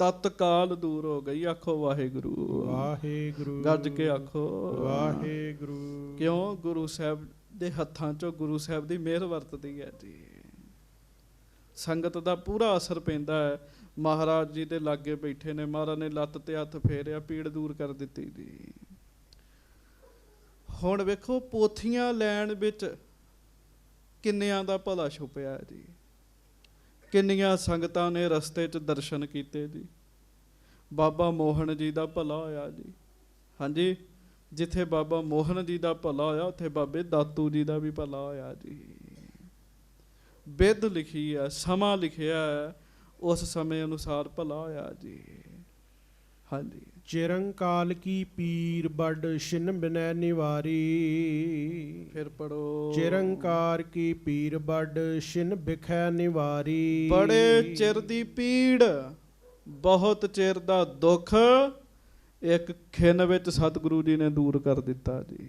ਤਤਕਾਲ ਦੂਰ ਹੋ ਗਈ। ਆਖੋ ਵਾਹਿਗੁਰੂ ਵਾਹਿਗੁਰੂ। ਗੱਜ ਕੇ ਆਖੋ ਵਾਹਿਗੁਰੂ। ਕਿਉਂ ਗੁਰੂ ਸਾਹਿਬ ਦੇ ਹੱਥਾਂ 'ਚੋਂ ਗੁਰੂ ਸਾਹਿਬ ਦੀ ਮਿਹਰ ਵਰਤਦੀ ਹੈ ਜੀ। ਸੰਗਤ ਦਾ ਪੂਰਾ ਅਸਰ ਪੈਂਦਾ ਹੈ। ਮਹਾਰਾਜ ਜੀ ਦੇ ਲਾਗੇ ਬੈਠੇ ਨੇ, ਮਹਾਰਾਜ ਨੇ ਲੱਤ ਤੇ ਹੱਥ ਫੇਰਿਆ, ਪੀੜ ਦੂਰ ਕਰ ਦਿੱਤੀ ਜੀ। ਹੁਣ ਵੇਖੋ ਪੋਥੀਆਂ ਲੈਣ ਵਿੱਚ ਕਿੰਨਿਆਂ ਦਾ ਭਲਾ ਛੁਪਿਆ ਹੈ ਜੀ। ਕਿੰਨੀਆਂ ਸੰਗਤਾਂ ਨੇ ਰਸਤੇ 'ਚ ਦਰਸ਼ਨ ਕੀਤੇ ਜੀ। ਬਾਬਾ ਮੋਹਨ ਜੀ ਦਾ ਭਲਾ ਹੋਇਆ ਜੀ। ਹਾਂਜੀ। ਜਿੱਥੇ ਬਾਬਾ ਮੋਹਨ ਜੀ ਦਾ ਭਲਾ ਹੋਇਆ ਉੱਥੇ ਬਾਬੇ ਦਾਤੂ ਜੀ ਦਾ ਵੀ ਭਲਾ ਹੋਇਆ ਜੀ। ਬਿਧ ਲਿਖੀ ਹੈ, ਸਮਾਂ ਲਿਖਿਆ ਹੈ, ਉਸ ਸਮੇਂ ਅਨੁਸਾਰ ਭਲਾ ਹੋਇਆ ਜੀ। ਹਾਂਜੀ। ਚਿਰੰਕਾਲ ਕੀ ਪੀਰ ਬੱਡ ਛਿਨ ਬਿਨੈ ਨਿਵਾਰੀ। ਫਿਰ ਪੜੋ। ਚਿਰੰਕਾਰ ਕੀ ਪੀਰ ਬੱਡ ਛਿਨ ਬਿਖੈ ਨਿਵਾਰੀ। ਬੜੇ ਚਿਰ ਦੀ ਪੀੜ, ਬਹੁਤ ਚਿਰ ਦਾ ਦੁੱਖ ਇੱਕ ਖਿਣ ਵਿੱਚ ਸਤਿਗੁਰੂ ਜੀ ਨੇ ਦੂਰ ਕਰ ਦਿੱਤਾ ਜੀ।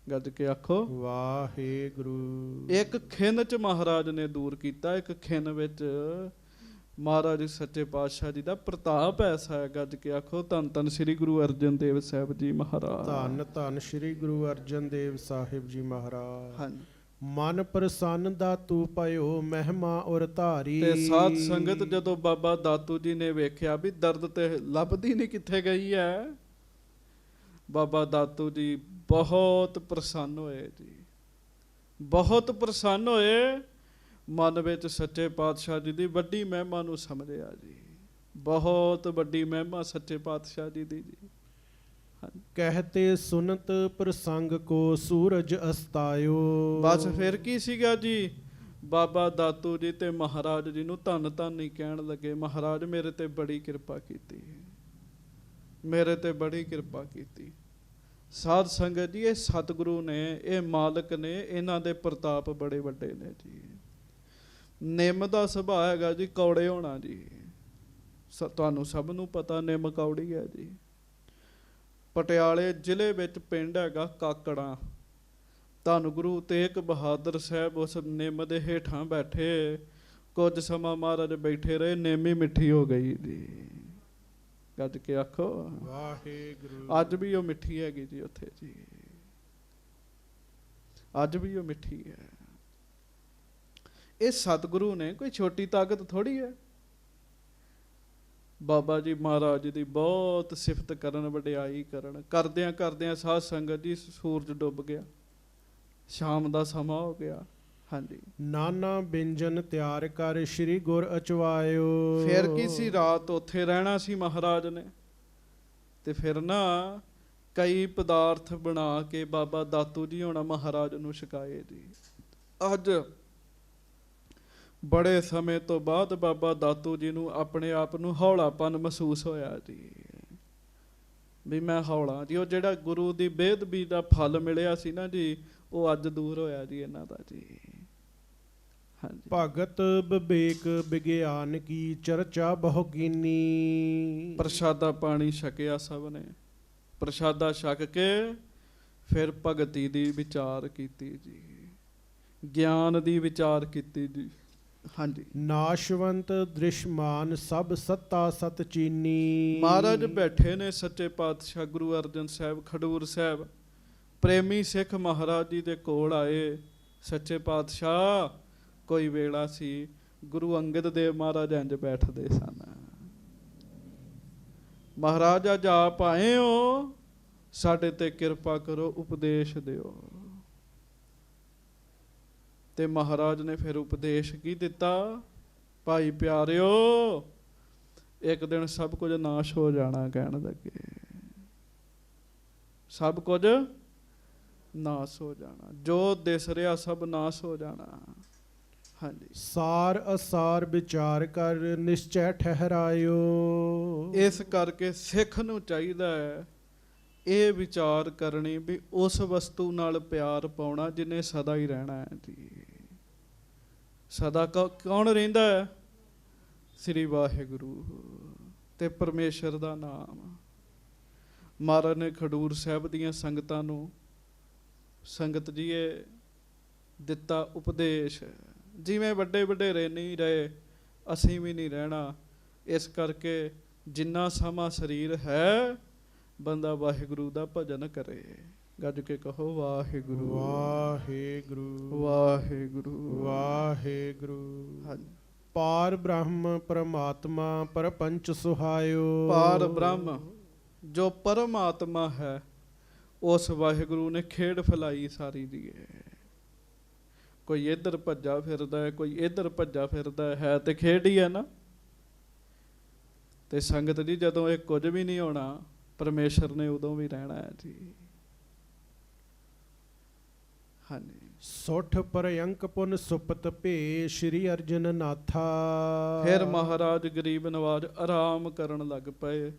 ਗੱਜ ਕੇ ਆਖੋ ਵਾਹਿਗੁਰੂ। ਇੱਕ ਖਿਣ ਚ ਮਹਾਰਾਜ ਨੇ ਦੂਰ ਕੀਤਾ। ਇੱਕ ਖਿਣ ਵਿੱਚ ਮਹਾਰਾਜ ਸੱਚੇ ਪਾਤਸ਼ਾਹ ਜੀ ਦਾ ਪ੍ਰਤਾਪ ਐਸਾ ਹੈ। ਗੱਜ ਕੇ ਆਖੋ ਧੰਨ ਧੰਨ ਸ੍ਰੀ ਗੁਰੂ ਅਰਜਨ ਦੇਵ ਸਾਹਿਬ ਜੀ ਮਹਾਰਾਜ। ਧੰਨ ਧੰਨ ਸ੍ਰੀ ਗੁਰੂ ਅਰਜਨ ਦੇਵ ਸਾਹਿਬ ਜੀ ਮਹਾਰਾਜ। ਹਾਂਜੀ। ਮਨ ਪ੍ਰਸੰਨ ਦਾਤੂ ਪਇਓ ਮਹਿਮਾ ਔਰ ਧਾਰੀ। ਤੇ ਸਾਧ ਸੰਗਤ ਜਦੋਂ ਬਾਬਾ ਦਾਤੂ ਜੀ ਨੇ ਵੇਖਿਆ ਵੀ ਦਰਦ ਤੇ ਲੱਭਦੀ ਨਹੀਂ ਕਿੱਥੇ ਗਈ ਹੈ, ਬਾਬਾ ਦਾਤੂ ਜੀ ਬਹੁਤ ਪ੍ਰਸੰਨ ਹੋਏ ਜੀ, ਬਹੁਤ ਪ੍ਰਸੰਨ ਹੋਏ। ਮਨ ਵਿੱਚ ਸੱਚੇ ਪਾਤਸ਼ਾਹ ਜੀ ਦੀ ਵੱਡੀ ਮਹਿਮਾ ਨੂੰ ਸਮਝਿਆ ਜੀ। ਬਹੁਤ ਵੱਡੀ ਮਹਿਮਾ ਸੱਚੇ ਪਾਤਸ਼ਾਹ ਜੀ ਦੀ ਜੀ। ਕਹਿਤੇ ਸੁਨਤ ਪ੍ਰਸੰਗ ਕੋ ਸੂਰਜ ਅਸਤਾਇਓ। ਬਸ ਫਿਰ ਕੀ ਸੀਗਾ ਜੀ, ਬਾਬਾ ਦਾਤੂ ਜੀ ਤੇ ਮਹਾਰਾਜ ਜੀ ਨੂੰ ਧੰਨ ਧੰਨ ਹੀ ਕਹਿਣ ਲੱਗੇ। ਮਹਾਰਾਜ ਮੇਰੇ ਤੇ ਬੜੀ ਕਿਰਪਾ ਕੀਤੀ, ਮੇਰੇ ਤੇ ਬੜੀ ਕਿਰਪਾ ਕੀਤੀ। ਸਾਧ ਸੰਗਤ ਜੀ, ਇਹ ਸਤਿਗੁਰੂ ਨੇ, ਇਹ ਮਾਲਕ ਨੇ, ਇਹਨਾਂ ਦੇ ਪ੍ਰਤਾਪ ਬੜੇ ਵੱਡੇ ਨੇ ਜੀ। ਨਿੰਮ ਦਾ ਸੁਭਾਅ ਹੈਗਾ ਜੀ ਕੌੜੇ ਹੋਣਾ ਜੀ। ਤੁਹਾਨੂੰ ਸਭ ਨੂੰ ਪਤਾ ਨਿੰਮ ਕੌੜੀ ਹੈ ਜੀ। ਪਟਿਆਲੇ ਜ਼ਿਲ੍ਹੇ ਵਿੱਚ ਪਿੰਡ ਹੈਗਾ ਕਾਕੜਾਂ। ਧੰਨ ਗੁਰੂ ਤੇਗ ਬਹਾਦਰ ਸਾਹਿਬ ਉਸ ਨਿੰਮ ਦੇ ਹੇਠਾਂ ਬੈਠੇ, ਕੁਝ ਸਮਾਂ ਮਹਾਰਾਜ ਬੈਠੇ ਰਹੇ, ਨਿੰਮ ਹੀ ਮਿੱਠੀ ਹੋ ਗਈ ਜੀ। ਗੱਜ ਕੇ ਆਖੋ ਵਾਹਿਗੁਰੂ। ਅੱਜ ਵੀ ਉਹ ਮਿੱਠੀ ਹੈਗੀ ਜੀ ਉੱਥੇ ਜੀ, ਅੱਜ ਵੀ ਉਹ ਮਿੱਠੀ ਹੈ। ਇਹ ਸਤਿਗੁਰੂ ਨੇ, ਕੋਈ ਛੋਟੀ ਤਾਕਤ ਥੋੜੀ ਹੈ। ਬਾਬਾ ਜੀ ਮਹਾਰਾਜ ਦੀ ਬਹੁਤ ਸਿਫਤ ਕਰਨ, ਵਡਿਆਈ ਕਰਨ, ਕਰਦਿਆਂ ਕਰਦਿਆਂ ਸਾਧ ਸੰਗਤ ਜੀ ਸੂਰਜ ਡੁੱਬ ਗਿਆ, ਸ਼ਾਮ ਦਾ ਸਮਾਂ ਹੋ ਗਿਆ। ਹਾਂਜੀ। ਨਾਨਾ ਬਿੰਜਨ ਤਿਆਰ ਕਰ ਸ੍ਰੀ ਗੁਰ ਅਚਵਾਇਓ। ਫਿਰ ਕੀ ਸੀ, ਰਾਤ ਉੱਥੇ ਰਹਿਣਾ ਸੀ ਮਹਾਰਾਜ ਨੇ, ਤੇ ਫਿਰ ਨਾ ਕਈ ਪਦਾਰਥ ਬਣਾ ਕੇ ਬਾਬਾ ਦਾਤੂ ਜੀ ਹੋਣਾ ਮਹਾਰਾਜ ਨੂੰ ਛਕਾਏ ਜੀ। ਅੱਜ ਬੜੇ ਸਮੇਂ ਤੋਂ ਬਾਅਦ ਬਾਬਾ ਦਾਤੂ ਜੀ ਨੂੰ ਆਪਣੇ ਆਪ ਨੂੰ ਹੌਲਾਪਨ ਮਹਿਸੂਸ ਹੋਇਆ ਜੀ, ਵੀ ਮੈਂ ਹੌਲਾ ਜੀ। ਉਹ ਜਿਹੜਾ ਗੁਰੂ ਦੀ ਬੇਅਦਬੀ ਦਾ ਫਲ ਮਿਲਿਆ ਸੀ ਨਾ ਜੀ, ਉਹ ਅੱਜ ਦੂਰ ਹੋਇਆ ਜੀ ਇਹਨਾਂ ਦਾ ਜੀ। ਹਾਂਜੀ। ਭਗਤ ਵਿਵੇਕ ਵਿਗਿਆਨ ਕੀ ਚਰਚਾ ਬਹੁ ਕੀਨੀ। ਪ੍ਰਸ਼ਾਦਾ ਪਾਣੀ ਛਕਿਆ ਸਭ ਨੇ, ਪ੍ਰਸ਼ਾਦਾ ਛਕ ਕੇ ਫਿਰ ਭਗਤੀ ਦੀ ਵਿਚਾਰ ਕੀਤੀ ਜੀ, ਗਿਆਨ ਦੀ ਵਿਚਾਰ ਕੀਤੀ ਜੀ। ਹਾਂਜੀ। ਨਾਸ਼ਵੰਤ ਦ੍ਰਿਸ਼ਮਾਨ ਸਭ ਸੱਤਾ ਸਤ ਚੀਨੀ। ਮਹਾਰਾਜ ਬੈਠੇ ਨੇ ਸੱਚੇ ਪਾਤਸ਼ਾਹ ਗੁਰੂ ਅਰਜਨ ਸਾਹਿਬ ਖਡੂਰ ਸਾਹਿਬ, ਪ੍ਰੇਮੀ ਸਿੱਖ ਮਹਾਰਾਜ ਜੀ ਦੇ ਕੋਲ ਆਏ। ਸੱਚੇ ਪਾਤਸ਼ਾਹ, ਕੋਈ ਵੇਲਾ ਸੀ ਗੁਰੂ ਅੰਗਦ ਦੇਵ ਮਹਾਰਾਜ ਇੰਜ ਬੈਠਦੇ ਸਨ। ਮਹਾਰਾਜ ਅੱਜ ਆਪ ਆਏ ਹੋ, ਸਾਡੇ ਤੇ ਕਿਰਪਾ ਕਰੋ, ਉਪਦੇਸ਼ ਦਿਓ। ਤੇ ਮਹਾਰਾਜ ਨੇ ਫਿਰ ਉਪਦੇਸ਼ ਕੀ ਦਿੱਤਾ, ਭਾਈ ਪਿਆਰਿਓ, ਇੱਕ ਦਿਨ ਸਭ ਕੁਝ ਨਾਸ਼ ਹੋ ਜਾਣਾ। ਕਹਿਣ ਲੱਗੇ ਸਭ ਕੁਝ ਨਾਸ਼ ਹੋ ਜਾਣਾ, ਜੋ ਦਿਸ ਰਿਹਾ ਸਭ ਨਾਸ਼ ਹੋ ਜਾਣਾ। ਹਾਂਜੀ। ਸਾਰ ਅਸਾਰ ਵਿਚਾਰ ਕਰ ਨਿਸ਼ਚੈ ਠਹਿਰਾਇਓ। ਇਸ ਕਰਕੇ ਸਿੱਖ ਨੂੰ ਚਾਹੀਦਾ ਹੈ ਇਹ ਵਿਚਾਰ ਕਰਨੀ ਵੀ ਉਸ ਵਸਤੂ ਨਾਲ ਪਿਆਰ ਪਾਉਣਾ ਜਿਹਨੇ ਸਦਾ ਹੀ ਰਹਿਣਾ ਹੈ ਜੀ। ਸਦਾ ਕੌਣ ਰਹਿੰਦਾ ਹੈ? ਸ੍ਰੀ ਵਾਹਿਗੁਰੂ ਤੇ ਪਰਮੇਸ਼ਰ ਦਾ ਨਾਮ। ਮਹਾਰਾਜ ਨੇ ਖਡੂਰ ਸਾਹਿਬ ਦੀਆਂ ਸੰਗਤਾਂ ਨੂੰ, ਸੰਗਤ ਜੀਏ, ਦਿੱਤਾ ਉਪਦੇਸ਼, ਜਿਵੇਂ ਵੱਡੇ ਵਡੇਰੇ ਨਹੀਂ ਰਹੇ ਅਸੀਂ ਵੀ ਨਹੀਂ ਰਹਿਣਾ। ਇਸ ਕਰਕੇ ਜਿੰਨਾ ਸਮਾਂ ਸਰੀਰ ਹੈ ਬੰਦਾ ਵਾਹਿਗੁਰੂ ਦਾ ਭਜਨ ਕਰੇ। ਗੱਜ ਕੇ ਕਹੋ ਵਾਹਿਗੁਰੂ ਵਾਹਿਗੁਰੂ ਵਾਹਿਗੁਰੂ ਵਾਹਿਗੁਰੂ। ਹਾਂਜੀ। ਪਾਰ ਬ੍ਰਹਮ ਪਰਮਾਤਮਾ ਪਰਪੰਚ ਸੁਹਾਇਓ। ਪਾਰ ਬ੍ਰਹਮ ਜੋ ਪਰਮਾਤਮਾ ਹੈ, ਉਸ ਵਾਹਿਗੁਰੂ ਨੇ ਖੇਡ ਫੈਲਾਈ ਸਾਰੀ ਦੀ ਹੈ। ਕੋਈ ਇੱਧਰ ਭੱਜਾ ਫਿਰਦਾ ਹੈ, ਕੋਈ ਇੱਧਰ ਭੱਜਾ ਫਿਰਦਾ ਹੈ ਤੇ ਖੇਡ ਹੀ ਹੈ ਨਾ। ਤੇ ਸੰਗਤ ਜੀ, ਜਦੋਂ ਇਹ ਕੁਝ ਵੀ ਨਹੀਂ ਹੋਣਾ, ਪਰਮੇਸ਼ਰ ਨੇ ਉਦੋਂ ਵੀ ਰਹਿਣਾ ਹੈ ਜੀ। ਹਾਂਜੀ। ਸੁਠ ਪਰਯੰਕ ਪੁਨ ਸੁਪਤ ਭੇ ਸ਼੍ਰੀ ਅਰਜਨ ਨਾਥਾ। ਫਿਰ ਮਹਾਰਾਜ ਗਰੀਬ ਨਵਾਜ ਆਰਾਮ ਕਰਨ ਲੱਗ ਪਏ।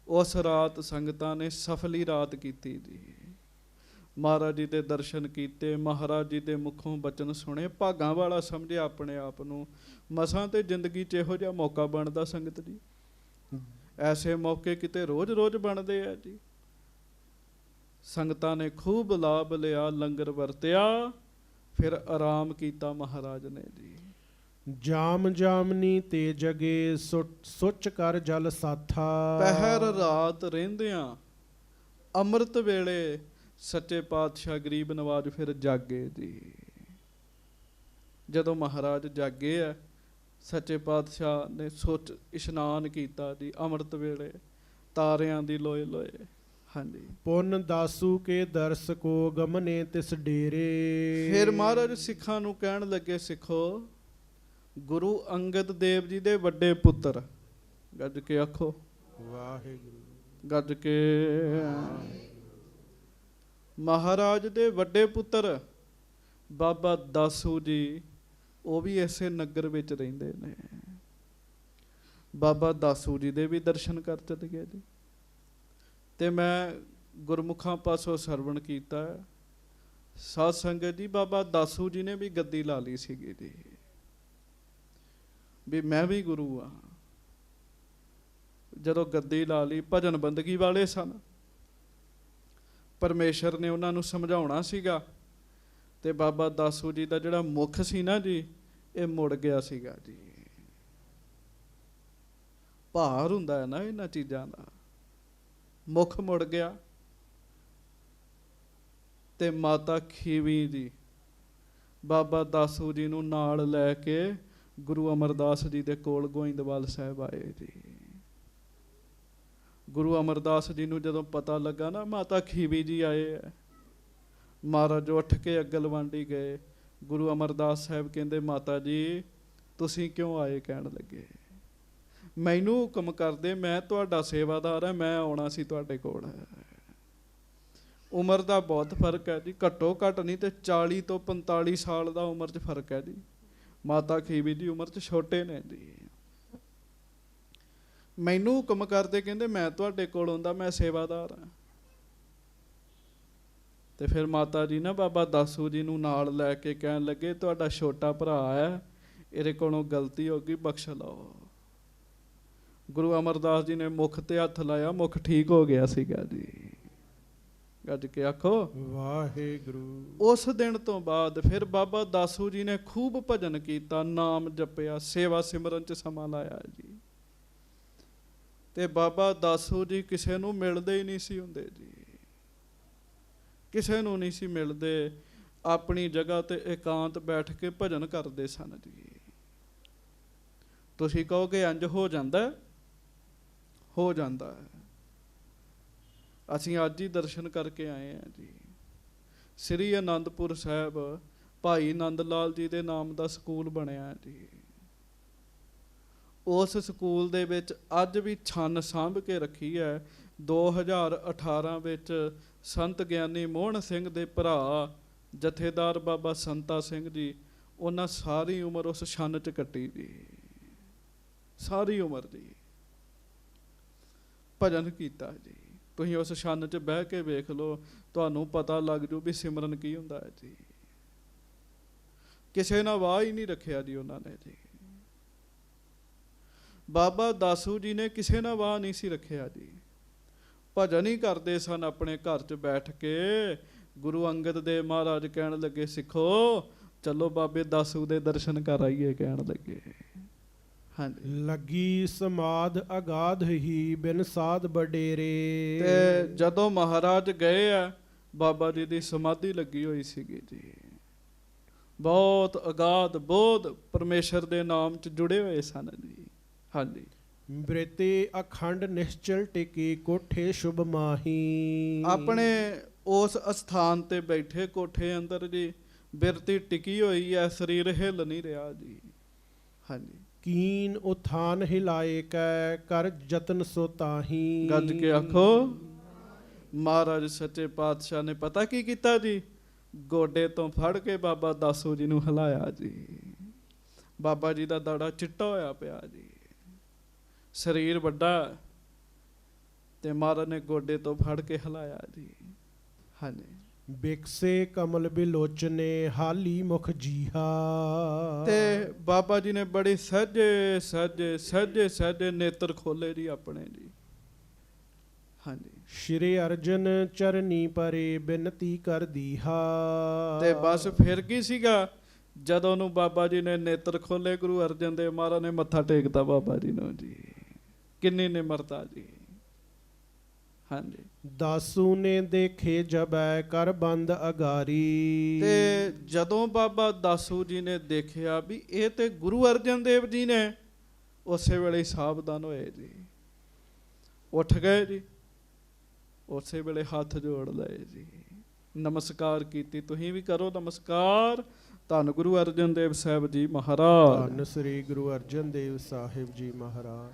ਉਸ ਰਾਤ ਸੰਗਤਾਂ ਨੇ ਸਫਲੀ ਰਾਤ ਕੀਤੀ ਜੀ। ਮਹਾਰਾਜ ਜੀ ਦੇ ਦਰਸ਼ਨ ਕੀਤੇ, ਮਹਾਰਾਜ ਜੀ ਦੇ ਮੁਖੋਂ ਬਚਨ ਸੁਣੇ। ਭਾਗਾਂ ਵਾਲਾ ਸਮਝਿਆ ਆਪਣੇ ਆਪ ਨੂੰ। ਮਸਾਂ ਤੇ ਜ਼ਿੰਦਗੀ 'ਚ ਇਹੋ ਜਿਹਾ ਮੌਕਾ ਬਣਦਾ ਸੰਗਤ ਜੀ। ਐਸੇ ਮੌਕੇ ਕਿਤੇ ਰੋਜ਼-ਰੋਜ਼ ਬਣਦੇ ਆ ਜੀ। ਸੰਗਤਾਂ ਨੇ ਖੂਬ ਲਾਭ ਲਿਆ, ਲੰਗਰ ਵਰਤਿਆ, ਫਿਰ ਆਰਾਮ ਕੀਤਾ ਮਹਾਰਾਜ ਨੇ ਜੀ। ਜਾਮ ਜਾਮਨੀ ਤੇ ਜਗੇ ਸੁੱਚ ਕਰ ਜਲ ਸਾਥਾ। ਪਹਿਰ ਰਾਤ ਰਹਿੰਦਿਆਂ ਅੰਮ੍ਰਿਤ ਵੇਲੇ ਸੱਚੇ ਪਾਤਸ਼ਾਹ ਗਰੀਬ ਨਵਾਜ ਫਿਰ ਜਾਗੇ ਜੀ। ਜਦੋਂ ਮਹਾਰਾਜ ਜਾਗੇ ਆ, ਸੱਚੇ ਪਾਤਸ਼ਾਹ ਨੇ ਸੁੱਚ ਇਸ਼ਨਾਨ ਕੀਤਾ ਜੀ ਅੰਮ੍ਰਿਤ ਵੇਲੇ, ਤਾਰਿਆਂ ਦੀ ਲੋਏ ਲੋਏ। ਹਾਂਜੀ। ਪੁੰਨ ਦਾਸੂ ਕੇ ਦਰਸ ਕੋ ਗਮਨੇ ਤਿਸ ਡੇਰੇ। ਫਿਰ ਮਹਾਰਾਜ ਸਿੱਖਾਂ ਨੂੰ ਕਹਿਣ ਲੱਗੇ, ਸਿੱਖੋ, ਗੁਰੂ ਅੰਗਦ ਦੇਵ ਜੀ ਦੇ ਵੱਡੇ ਪੁੱਤਰ, ਗੱਜ ਕੇ ਆਖੋ ਵਾਹਿਗੁਰੂ। ਗੱਜ ਕੇ। ਮਹਾਰਾਜ ਦੇ ਵੱਡੇ ਪੁੱਤਰ ਬਾਬਾ ਦਾਸੂ ਜੀ, ਉਹ ਵੀ ਇਸੇ ਨਗਰ ਵਿੱਚ ਰਹਿੰਦੇ ਨੇ। ਬਾਬਾ ਦਾਸੂ ਜੀ ਦੇ ਵੀ ਦਰਸ਼ਨ ਕਰ ਚਲੇ ਗਏ ਜੀ। ਤੇ ਮੈਂ ਗੁਰਮੁਖਾਂ ਪਾਸੋਂ ਸਰਵਣ ਕੀਤਾ, ਸਾਧ ਸੰਗਤ ਜੀ, ਬਾਬਾ ਦਾਸੂ ਜੀ ਨੇ ਵੀ ਗੱਦੀ ਲਾ ਲਈ ਸੀਗੀ ਜੀ, ਵੀ ਮੈਂ ਵੀ ਗੁਰੂ ਆ। ਜਦੋਂ ਗੱਦੀ ਲਾ ਲਈ, ਭਜਨ ਬੰਦਗੀ ਵਾਲੇ ਸਨ। ਪਰਮੇਸ਼ਰ ਨੇ ਉਹਨਾਂ ਨੂੰ ਸਮਝਾਉਣਾ ਸੀਗਾ, ਤੇ ਬਾਬਾ ਦਾਸੂ ਜੀ ਦਾ ਜਿਹੜਾ ਮੁਖ ਸੀ ਨਾ ਜੀ, ਇਹ ਮੁੜ ਗਿਆ ਸੀਗਾ ਜੀ। ਭਾਰ ਹੁੰਦਾ ਹੈ ਨਾ ਇਹਨਾਂ ਚੀਜ਼ਾਂ ਦਾ। ਮੁਖ ਮੁੜ ਗਿਆ। ਤੇ ਮਾਤਾ ਖੀਵੀ ਜੀ ਬਾਬਾ ਦਾਸੂ ਜੀ ਨੂੰ ਨਾਲ ਲੈ ਕੇ ਗੁਰੂ ਅਮਰਦਾਸ ਜੀ ਦੇ ਕੋਲ ਗੋਇੰਦਵਾਲ ਸਾਹਿਬ ਆਏ ਜੀ। ਗੁਰੂ ਅਮਰਦਾਸ ਜੀ ਨੂੰ ਜਦੋਂ ਪਤਾ ਲੱਗਾ ਨਾ ਮਾਤਾ ਖੀਵੀ ਜੀ ਆਏ ਹੈ, ਮਹਾਰਾਜ ਉੱਠ ਕੇ ਅਗਲਵਾਂਡੀ ਗਏ। ਗੁਰੂ ਅਮਰਦਾਸ ਸਾਹਿਬ ਕਹਿੰਦੇ, ਮਾਤਾ ਜੀ ਤੁਸੀਂ ਕਿਉਂ ਆਏ? ਕਹਿਣ ਲੱਗੇ, ਮੈਨੂੰ ਹੁਕਮ ਕਰਦੇ, ਮੈਂ ਤੁਹਾਡਾ ਸੇਵਾਦਾਰ ਹਾਂ, ਮੈਂ ਆਉਣਾ ਸੀ ਤੁਹਾਡੇ ਕੋਲ। ਉਮਰ ਦਾ ਬਹੁਤ ਫਰਕ ਹੈ ਜੀ, ਘੱਟੋ ਘੱਟ ਨਹੀਂ ਤੇ 40 ਤੋਂ 45 ਸਾਲ ਦਾ ਉਮਰ 'ਚ ਫਰਕ ਹੈ ਜੀ। ਮਾਤਾ ਖੀਵੀ ਦੀ ਉਮਰ 'ਚ ਛੋਟੇ ਨੇ ਜੀ। ਮੈਨੂੰ ਹੁਕਮ ਕਰਦੇ, ਕਹਿੰਦੇ ਮੈਂ ਤੁਹਾਡੇ ਕੋਲ ਆਉਂਦਾ, ਮੈਂ ਸੇਵਾਦਾਰ ਹਾਂ। ਤੇ ਫਿਰ ਮਾਤਾ ਜੀ ਨਾ ਬਾਬਾ ਦਾਸੂ ਜੀ ਨੂੰ ਨਾਲ ਲੈ ਕੇ ਕਹਿਣ ਲੱਗੇ, ਤੁਹਾਡਾ ਛੋਟਾ ਭਰਾ ਹੈ, ਇਹਦੇ ਕੋਲੋਂ ਗਲਤੀ ਹੋ ਗਈ, ਬਖਸ਼ ਲਓ। ਗੁਰੂ ਅਮਰਦਾਸ ਜੀ ਨੇ ਮੁਖ ਤੇ ਹੱਥ ਲਾਇਆ, ਮੁਖ ਠੀਕ ਹੋ ਗਿਆ ਸੀਗਾ ਜੀ। ਗੱਜ ਕੇ ਆਖੋ ਵਾਹਿਗੁਰੂ। ਉਸ ਦਿਨ ਤੋਂ ਬਾਅਦ ਫਿਰ ਬਾਬਾ ਦਾਸੂ ਜੀ ਨੇ ਖੂਬ ਭਜਨ ਕੀਤਾ, ਨਾਮ ਜਪਿਆ, ਸੇਵਾ ਸਿਮਰਨ 'ਚ ਸਮਾਂ ਲਾਇਆ ਜੀ। ਤੇ ਬਾਬਾ ਦਾਸੂ ਜੀ ਕਿਸੇ ਨੂੰ ਮਿਲਦੇ ਹੀ ਨਹੀਂ ਸੀ ਹੁੰਦੇ ਜੀ, ਕਿਸੇ ਨੂੰ ਨਹੀਂ ਸੀ ਮਿਲਦੇ। ਆਪਣੀ ਜਗ੍ਹਾ ਤੇ ਇਕਾਂਤ ਬੈਠ ਕੇ ਭਜਨ ਕਰਦੇ ਸਨ ਜੀ। ਤੁਸੀਂ ਕਹੋਗੇ ਇੰਜ ਹੋ ਜਾਂਦਾ? ਹੋ ਜਾਂਦਾ ਹੈ। ਅਸੀਂ ਅੱਜ ਹੀ ਦਰਸ਼ਨ ਕਰਕੇ ਆਏ ਹਾਂ ਜੀ। ਸ੍ਰੀ ਅਨੰਦਪੁਰ ਸਾਹਿਬ ਭਾਈ ਨੰਦ ਲਾਲ ਜੀ ਦੇ ਨਾਮ ਦਾ ਸਕੂਲ ਬਣਿਆ ਜੀ। ਉਸ ਸਕੂਲ ਦੇ ਵਿੱਚ ਅੱਜ ਵੀ ਛੰਨ ਸਾਂਭ ਕੇ ਰੱਖੀ ਹੈ। 2018 ਵਿੱਚ ਸੰਤ ਗਿਆਨੀ ਮੋਹਨ ਸਿੰਘ ਦੇ ਭਰਾ ਜਥੇਦਾਰ ਬਾਬਾ ਸੰਤਾ ਸਿੰਘ ਜੀ, ਉਹਨਾਂ ਸਾਰੀ ਉਮਰ ਉਸ ਛੰਨ 'ਚ ਕੱਟੀ ਜੀ, ਸਾਰੀ ਉਮਰ ਜੀ ਭਜਨ ਕੀਤਾ ਜੀ। ਤੁਸੀਂ ਉਸ ਛੰਨ 'ਚ ਬਹਿ ਕੇ ਵੇਖ ਲਓ, ਤੁਹਾਨੂੰ ਪਤਾ ਲੱਗ ਜੂ ਵੀ ਸਿਮਰਨ ਕੀ ਹੁੰਦਾ ਹੈ ਜੀ। ਕਿਸੇ ਨਾਲ ਵਾਹ ਹੀ ਨਹੀਂ ਰੱਖਿਆ ਜੀ ਉਹਨਾਂ ਨੇ ਜੀ। ਬਾਬਾ ਦਾਸੂ ਜੀ ਨੇ ਕਿਸੇ ਨਾਲ ਵਾਹ ਨਹੀਂ ਸੀ ਰੱਖਿਆ ਜੀ। ਭਜਨ ਹੀ ਕਰਦੇ ਸਨ ਆਪਣੇ ਘਰ 'ਚ ਬੈਠ ਕੇ। ਗੁਰੂ ਅੰਗਦ ਦੇਵ ਮਹਾਰਾਜ ਕਹਿਣ ਲੱਗੇ, ਸਿੱਖੋ ਚਲੋ ਬਾਬੇ ਦਾਸੂ ਦੇ ਦਰਸ਼ਨ ਕਰ ਆਈਏ, ਕਹਿਣ ਲੱਗੇ। ਹਾਂਜੀ। ਲੱਗੀ ਸਮਾਧ ਅਗਾਧ ਹੀ ਬਿਨ ਸਾਧ ਬਡੇਰੇ। ਤੇ ਜਦੋਂ ਮਹਾਰਾਜ ਗਏ ਆ, ਬਾਬਾ ਜੀ ਦੀ ਸਮਾਧੀ ਲੱਗੀ ਹੋਈ ਸੀਗੀ ਜੀ। ਬਹੁਤ ਅਗਾਧ ਬੋਧ ਪਰਮੇਸ਼ਰ ਦੇ ਨਾਮ 'ਚ ਜੁੜੇ ਹੋਏ ਸਨ ਜੀ। ਹਾਂਜੀ। ਬ੍ਰਿਤੇ ਅਖੰਡ ਨਿਸ਼ਚਲ ਟਿਕੀ ਕੋਠੇ ਸ਼ੁਭ ਮਾਹੀ। ਆਪਣੇ ਉਸ ਅਸਥਾਨ ਤੇ ਬੈਠੇ ਕੋਠੇ ਅੰਦਰ ਜੀ ਬਿਰਤੀ ਟਿਕੀ ਹੋਈ ਹੈ, ਸਰੀਰ ਹਿੱਲ ਨਹੀਂ ਰਿਹਾ ਜੀ। ਹਾਂਜੀ। ਕੀਨ ਉਥਾਨ ਹਿਲਾਏ ਕੈ ਕਰ ਜਤਨ ਸੋ ਤਾਹੀ। ਗੱਜ ਕੇ ਆਖੋ। ਮਹਾਰਾਜ ਸੱਚੇ ਪਾਤਸ਼ਾਹ ਨੇ ਪਤਾ ਕੀ ਕੀਤਾ ਜੀ? ਗੋਡੇ ਤੋਂ ਫੜ ਕੇ ਬਾਬਾ ਦਾਸੂ ਜੀ ਨੂੰ ਹਿਲਾਇਆ ਜੀ। ਬਾਬਾ ਜੀ ਦਾ ਦਾੜਾ ਚਿੱਟਾ ਹੋਇਆ ਪਿਆ ਜੀ, ਸਰੀਰ ਵੱਡਾ, ਤੇ ਮਹਾਰਾਜ ਨੇ ਗੋਡੇ ਤੋਂ ਫੜ ਕੇ ਹਿਲਾਇਆ ਜੀ। ਹਾਂਜੀ। ਬਿਕਸੇ ਕਮਲ ਬਿਲੋਚਨੇ ਹਾਲੀ ਮੁਖ ਜੀਹਾ। ਤੇ ਬਾਬਾ ਜੀ ਨੇ ਬੜੀ ਸਹਿਜੇ ਸਹਿਜੇ ਸਹਿਜੇ ਸਹਿਜੇ ਨੇਤਰ ਖੋਲੇ ਜੀ ਆਪਣੇ ਜੀ। ਹਾਂਜੀ। ਸ਼੍ਰੀ ਅਰਜਨ ਚਰਨੀ ਪਰੇ ਬੇਨਤੀ ਕਰ ਦੀਹਾ। ਤੇ ਬਸ ਫਿਰ ਕੀ ਸੀਗਾ, ਜਦੋਂ ਨੂੰ ਬਾਬਾ ਜੀ ਨੇ ਨੇਤਰ ਖੋਲੇ ਗੁਰੂ ਅਰਜਨ ਦੇਵ ਮਹਾਰਾਜ ਨੇ ਮੱਥਾ ਟੇਕਤਾ ਬਾਬਾ ਜੀ ਨੂੰ ਜੀ। ਕਿੰਨੀ ਨਿਮਰਤਾ ਜੀ। ਹਾਂਜੀ। ਦਾਸੂ ਨੇ ਦੇਖੇ ਜਬੈ ਕਰ ਬੰਦ ਅਗਾਰੀ। ਤੇ ਜਦੋਂ ਬਾਬਾ ਦਾਸੂ ਜੀ ਨੇ ਦੇਖਿਆ ਵੀ ਇਹ ਤੇ ਗੁਰੂ ਅਰਜਨ ਦੇਵ ਜੀ ਨੇ, ਉਸੇ ਵੇਲੇ ਹੀ ਸਾਵਧਾਨ ਹੋਏ ਜੀ, ਉੱਠ ਗਏ ਜੀ, ਉਸੇ ਵੇਲੇ ਹੱਥ ਜੋੜ ਲਏ ਜੀ, ਨਮਸਕਾਰ ਕੀਤੀ। ਤੁਸੀਂ ਵੀ ਕਰੋ ਨਮਸਕਾਰ। ਧੰਨ ਗੁਰੂ ਅਰਜਨ ਦੇਵ ਸਾਹਿਬ ਜੀ ਮਹਾਰਾਜ। ਧੰਨ ਸ੍ਰੀ ਗੁਰੂ ਅਰਜਨ ਦੇਵ ਸਾਹਿਬ ਜੀ ਮਹਾਰਾਜ।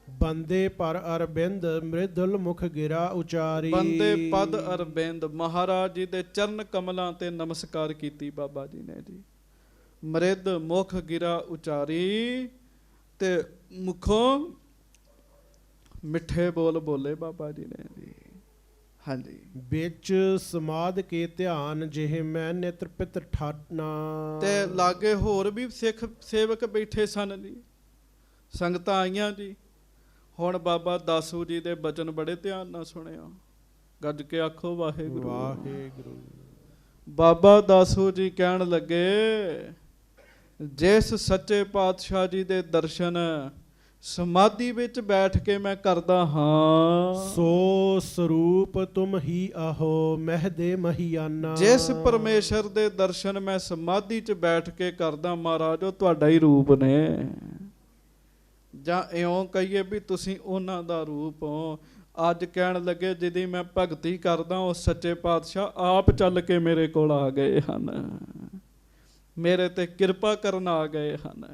ਬੰਦੇ ਪਰ ਅਰਬਿੰਦ ਮ੍ਰਿਦੁਲ ਮੁਖ ਗਿਰਾ ਉਚਾਰੀ। ਬੰਦੇ ਪਦ ਅਰਬਿੰਦ, ਮਹਾਰਾਜ ਜੀ ਦੇ ਚਰਨ ਕਮਲਾਂ ਤੇ ਨਮਸਕਾਰ ਕੀਤੀ ਬਾਬਾ ਜੀ ਨੇ ਜੀ। ਮ੍ਰਿਦ ਮੁਖ ਗਿਰਾ ਉਚਾਰੀ, ਤੇ ਮੁਖੋਂ ਮਿੱਠੇ ਬੋਲ ਬੋਲੇ ਬਾਬਾ ਜੀ ਨੇ ਜੀ। ਹਾਂਜੀ। ਵਿੱਚ ਸਮਾਦ ਕੇ ਧਿਆਨ ਜਿਹੇ ਮੈਂ ਨੇਤਰ ਪਿਤਰ ਠਾਟਨਾ। ਤੇ ਲਾਗੇ ਹੋਰ ਵੀ ਸਿੱਖ ਸੇਵਕ ਬੈਠੇ ਸਨ ਜੀ, ਸੰਗਤਾਂ ਆਈਆਂ ਜੀ। ਹੁਣ ਬਾਬਾ ਦਾਸੂ ਜੀ ਦੇ ਬਚਨ ਬੜੇ ਧਿਆਨ ਨਾਲ ਸੁਣਿਆ। ਗੱਜ ਕੇ ਆਖੋ ਵਾਹਿਗੁਰੂ ਵਾਹਿਗੁਰੂ। ਬਾਬਾ ਦਾਸੂ ਜੀ ਕਹਿਣ ਲੱਗੇ, ਜਿਸ ਸੱਚੇ ਪਾਤਸ਼ਾਹ ਜੀ ਦੇ ਦਰਸ਼ਨ ਸਮਾਧੀ ਵਿੱਚ ਬੈਠ ਕੇ ਮੈਂ ਕਰਦਾ ਹਾਂ, ਸੋ ਸਰੂਪ ਤੁਮ ਹੀ ਆਹੋ ਮਹਿਦੇ ਮਹੀਆਨਾ। ਜਿਸ ਪਰਮੇਸ਼ਰ ਦੇ ਦਰਸ਼ਨ ਮੈਂ ਸਮਾਧੀ 'ਚ ਬੈਠ ਕੇ ਕਰਦਾ ਮਹਾਰਾਜ, ਉਹ ਤੁਹਾਡਾ ਹੀ ਰੂਪ ਨੇ। ਜਾਂ ਇਉਂ ਕਹੀਏ ਵੀ ਤੁਸੀਂ ਉਹਨਾਂ ਦਾ ਰੂਪ ਹੋ। ਅੱਜ ਕਹਿਣ ਲੱਗੇ ਜਿਹਦੀ ਮੈਂ ਭਗਤੀ ਕਰਦਾ, ਉਹ ਸੱਚੇ ਪਾਤਸ਼ਾਹ ਆਪ ਚੱਲ ਕੇ ਮੇਰੇ ਕੋਲ ਆ ਗਏ ਹਨ, ਮੇਰੇ ਤੇ ਕਿਰਪਾ ਕਰਨ ਆ ਗਏ ਹਨ।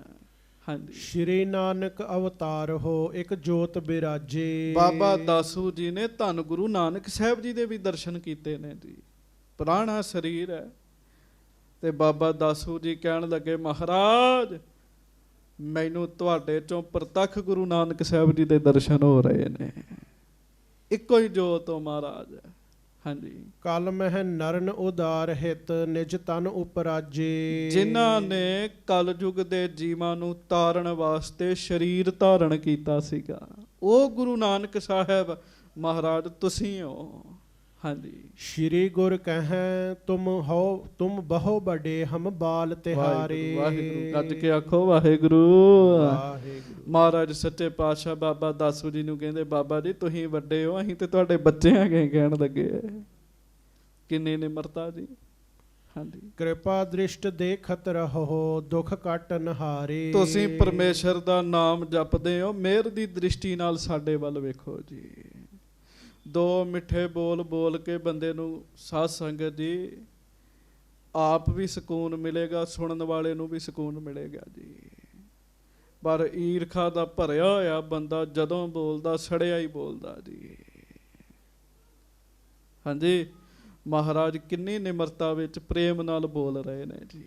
ਹਾਂਜੀ। ਸ਼੍ਰੀ ਨਾਨਕ ਅਵਤਾਰ ਹੋ ਇੱਕ ਜੋਤ ਬਿਰਾਜੇ। ਬਾਬਾ ਦਾਸੂ ਜੀ ਨੇ ਧੰਨ ਗੁਰੂ ਨਾਨਕ ਸਾਹਿਬ ਜੀ ਦੇ ਵੀ ਦਰਸ਼ਨ ਕੀਤੇ ਨੇ ਜੀ। ਪੁਰਾਣਾ ਸਰੀਰ ਹੈ। ਤੇ ਬਾਬਾ ਦਾਸੂ ਜੀ ਕਹਿਣ ਲੱਗੇ, ਮਹਾਰਾਜ ਮੈਨੂੰ ਤੁਹਾਡੇ ਚੋਂ ਪ੍ਰਤੱਖ ਗੁਰੂ ਨਾਨਕ ਸਾਹਿਬ ਜੀ ਦੇ ਦਰਸ਼ਨ ਹੋ ਰਹੇ ਨੇ। ਇੱਕੋ ਹੀ ਜੋਤ ਹੋ ਮਹਾਰਾਜ। ਹਾਂਜੀ। ਕਲ ਮਹਿ ਨਰਨ ਉਦਾਰ ਹਿਤ ਨਿਜ ਤਨ ਉਪਰਾਜੇ। ਜਿਨ੍ਹਾਂ ਨੇ ਕਲਯੁਗ ਦੇ ਜੀਵਾਂ ਨੂੰ ਤਾਰਨ ਵਾਸਤੇ ਸਰੀਰ ਧਾਰਨ ਕੀਤਾ ਸੀਗਾ, ਉਹ ਗੁਰੂ ਨਾਨਕ ਸਾਹਿਬ ਮਹਾਰਾਜ ਤੁਸੀਂ ਹੋ। ਹਾਂਜੀ। ਸ਼੍ਰੀ ਗੁਰ ਕਹੈ ਤੁਮ ਬਹੁ ਬੜੇ ਹਮ ਬਾਲ ਤਿਹਾਰੇ। ਵਾਹਿਗੁਰੂ। ਗੱਜ ਕੇ ਆਖੋ ਵਾਹਿਗੁਰੂ। ਵਾਹਿਗੁਰੂ। ਮਹਾਰਾਜ ਸੱਚੇ ਪਾਤਸ਼ਾਹ ਬਾਬਾ ਦਾਸੂ ਜੀ ਨੂੰ ਕਹਿੰਦੇ, ਬਾਬਾ ਜੀ ਤੁਸੀਂ ਵੱਡੇ ਹੋ, ਅਸੀਂ ਤੇ ਤੁਹਾਡੇ ਬੱਚੇ ਹੈਗੇ। ਕਹਿਣ ਲੱਗੇ ਕਿੰਨੀ ਨਿਮਰਤਾ ਜੀ। ਹਾਂਜੀ। ਕਿਰਪਾ ਦ੍ਰਿਸ਼ਟ ਦੇਖਤ ਰਹੋ ਦੁਖ ਕੱਟਨ ਹਾਰੇ। ਤੁਸੀਂ ਪਰਮੇਸ਼ਰ ਦਾ ਨਾਮ ਜਪਦੇ ਹੋ, ਮਿਹਰ ਦੀ ਦ੍ਰਿਸ਼ਟੀ ਨਾਲ ਸਾਡੇ ਵੱਲ ਵੇਖੋ ਜੀ। ਦੋ ਮਿੱਠੇ ਬੋਲ ਬੋਲ ਕੇ ਬੰਦੇ ਨੂੰ ਸਾਧ ਸੰਗਤ ਜੀ ਆਪ ਵੀ ਸਕੂਨ ਮਿਲੇਗਾ, ਸੁਣਨ ਵਾਲੇ ਨੂੰ ਵੀ ਸਕੂਨ ਮਿਲੇਗਾ ਜੀ। ਪਰ ਈਰਖਾ ਦਾ ਭਰਿਆ ਹੋਇਆ ਬੰਦਾ ਜਦੋਂ ਬੋਲਦਾ ਸੜਿਆ ਹੀ ਬੋਲਦਾ ਜੀ। ਹਾਂਜੀ। ਮਹਾਰਾਜ ਕਿੰਨੀ ਨਿਮਰਤਾ ਵਿੱਚ ਪ੍ਰੇਮ ਨਾਲ ਬੋਲ ਰਹੇ ਨੇ ਜੀ।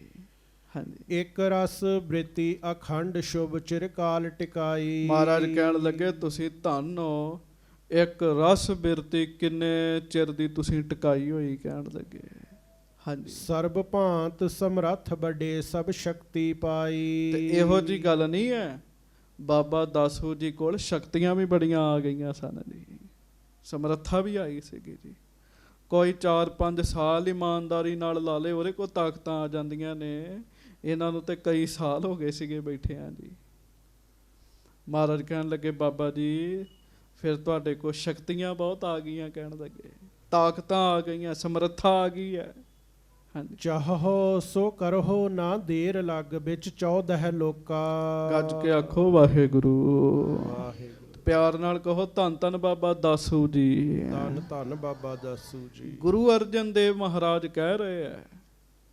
ਹਾਂਜੀ। ਇੱਕ ਰਸ ਬ੍ਰਿਤੀ ਅਖੰਡ ਸ਼ੁਭ ਚਿਰਕਾਲ ਟਿਕਾਈ। ਮਹਾਰਾਜ ਕਹਿਣ ਲੱਗੇ, ਤੁਸੀਂ ਧੰਨ ਹੋ, ਇੱਕ ਰਸ ਬਿਰਤੀ ਕਿੰਨੇ ਚਿਰ ਦੀ ਤੁਸੀਂ ਟਿਕਾਈ ਹੋਈ। ਕਹਿਣ ਲੱਗੇ ਹਾਂਜੀ। ਸਰਬ ਭਾਂਤ ਸਮਰੱਥ ਵੱਡੇ ਸਭ ਸ਼ਕਤੀ ਪਾਈ। ਤੇ ਇਹੋ ਜੀ ਗੱਲ ਨਹੀਂ ਹੈ। ਬਾਬਾ ਦਾਸੂ ਜੀ ਕੋਲ ਸ਼ਕਤੀਆਂ ਵੀ ਬੜੀਆਂ ਆ ਗਈਆਂ ਸਨ ਜੀ, ਸਮਰੱਥਾ ਵੀ ਆਈ ਸੀਗੀ ਜੀ। ਕੋਈ 4-5 ਸਾਲ ਇਮਾਨਦਾਰੀ ਨਾਲ ਲਾ ਲੇ, ਉਹਦੇ ਕੋਲ ਤਾਕਤਾਂ ਆ ਜਾਂਦੀਆਂ ਨੇ। ਇਹਨਾਂ ਨੂੰ ਤੇ ਕਈ ਸਾਲ ਹੋ ਗਏ ਸੀਗੇ ਬੈਠਿਆਂ ਜੀ। ਮਹਾਰਾਜ ਕਹਿਣ ਲੱਗੇ, ਬਾਬਾ ਜੀ ਫਿਰ ਤੁਹਾਡੇ ਕੋਲ ਸ਼ਕਤੀਆਂ ਬਹੁਤ ਆ ਗਈਆਂ। ਕਹਿਣ ਲੱਗੇ ਤਾਕਤਾਂ ਆ ਗਈਆਂ, ਸਮਰੱਥਾ ਆ ਗਈ ਹੈ। ਹਾਂਜੀ। ਚਾਹੋ ਸੋ ਕਰੋ ਨਾ ਦੇਰ ਲੱਗ ਵਿੱਚ 14 ਲੋਕਾ। ਗੱਜ ਕੇ ਆਖੋ ਵਾਹਿਗੁਰੂ। ਵਾਹਿਗੁਰੂ। ਪਿਆਰ ਨਾਲ ਕਹੋ ਧੰਨ ਧੰਨ ਬਾਬਾ ਦਾਸੂ ਜੀ। ਧੰਨ ਧੰਨ ਬਾਬਾ ਦਾਸੂ ਜੀ। ਗੁਰੂ ਅਰਜਨ ਦੇਵ ਮਹਾਰਾਜ ਕਹਿ ਰਹੇ ਹੈ।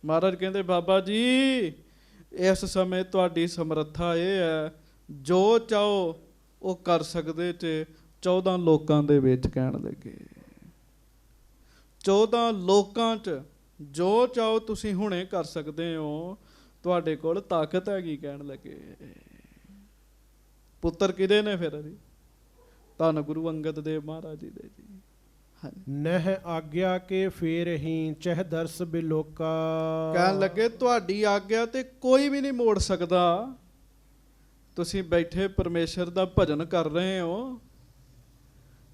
ਮਹਾਰਾਜ ਕਹਿੰਦੇ, ਬਾਬਾ ਜੀ ਇਸ ਸਮੇਂ ਤੁਹਾਡੀ ਸਮਰੱਥਾ ਇਹ ਹੈ, ਜੋ ਚਾਹੋ ਉਹ ਕਰ ਸਕਦੇ ਤੇ 14 ਲੋਕਾਂ ਦੇ ਵਿੱਚ। ਕਹਿਣ ਲੱਗੇ 14 ਲੋਕਾਂ 'ਚ ਜੋ ਚਾਹੋ ਤੁਸੀਂ ਹੁਣੇ ਕਰ ਸਕਦੇ ਹੋ, ਤੁਹਾਡੇ ਕੋਲ ਤਾਕਤ ਹੈਗੀ। ਕਹਿਣ ਲੱਗੇ ਪੁੱਤਰ ਕਿਹਦੇ ਨੇ ਫਿਰ ਜੀ? ਧੰਨ ਗੁਰੂ ਅੰਗਦ ਦੇਵ ਮਹਾਰਾਜ ਜੀ ਦੇ ਜੀ। ਨਹਿ ਆਗਿਆ ਕੇ ਫੇਰ ਹੀ ਚਹ ਦਰਸ ਬਿਲੋਕਾ। ਕਹਿਣ ਲੱਗੇ ਤੁਹਾਡੀ ਆਗਿਆ ਤੇ ਕੋਈ ਵੀ ਨਹੀਂ ਮੋੜ ਸਕਦਾ। ਤੁਸੀਂ ਬੈਠੇ ਪਰਮੇਸ਼ਰ ਦਾ ਭਜਨ ਕਰ ਰਹੇ ਹੋ,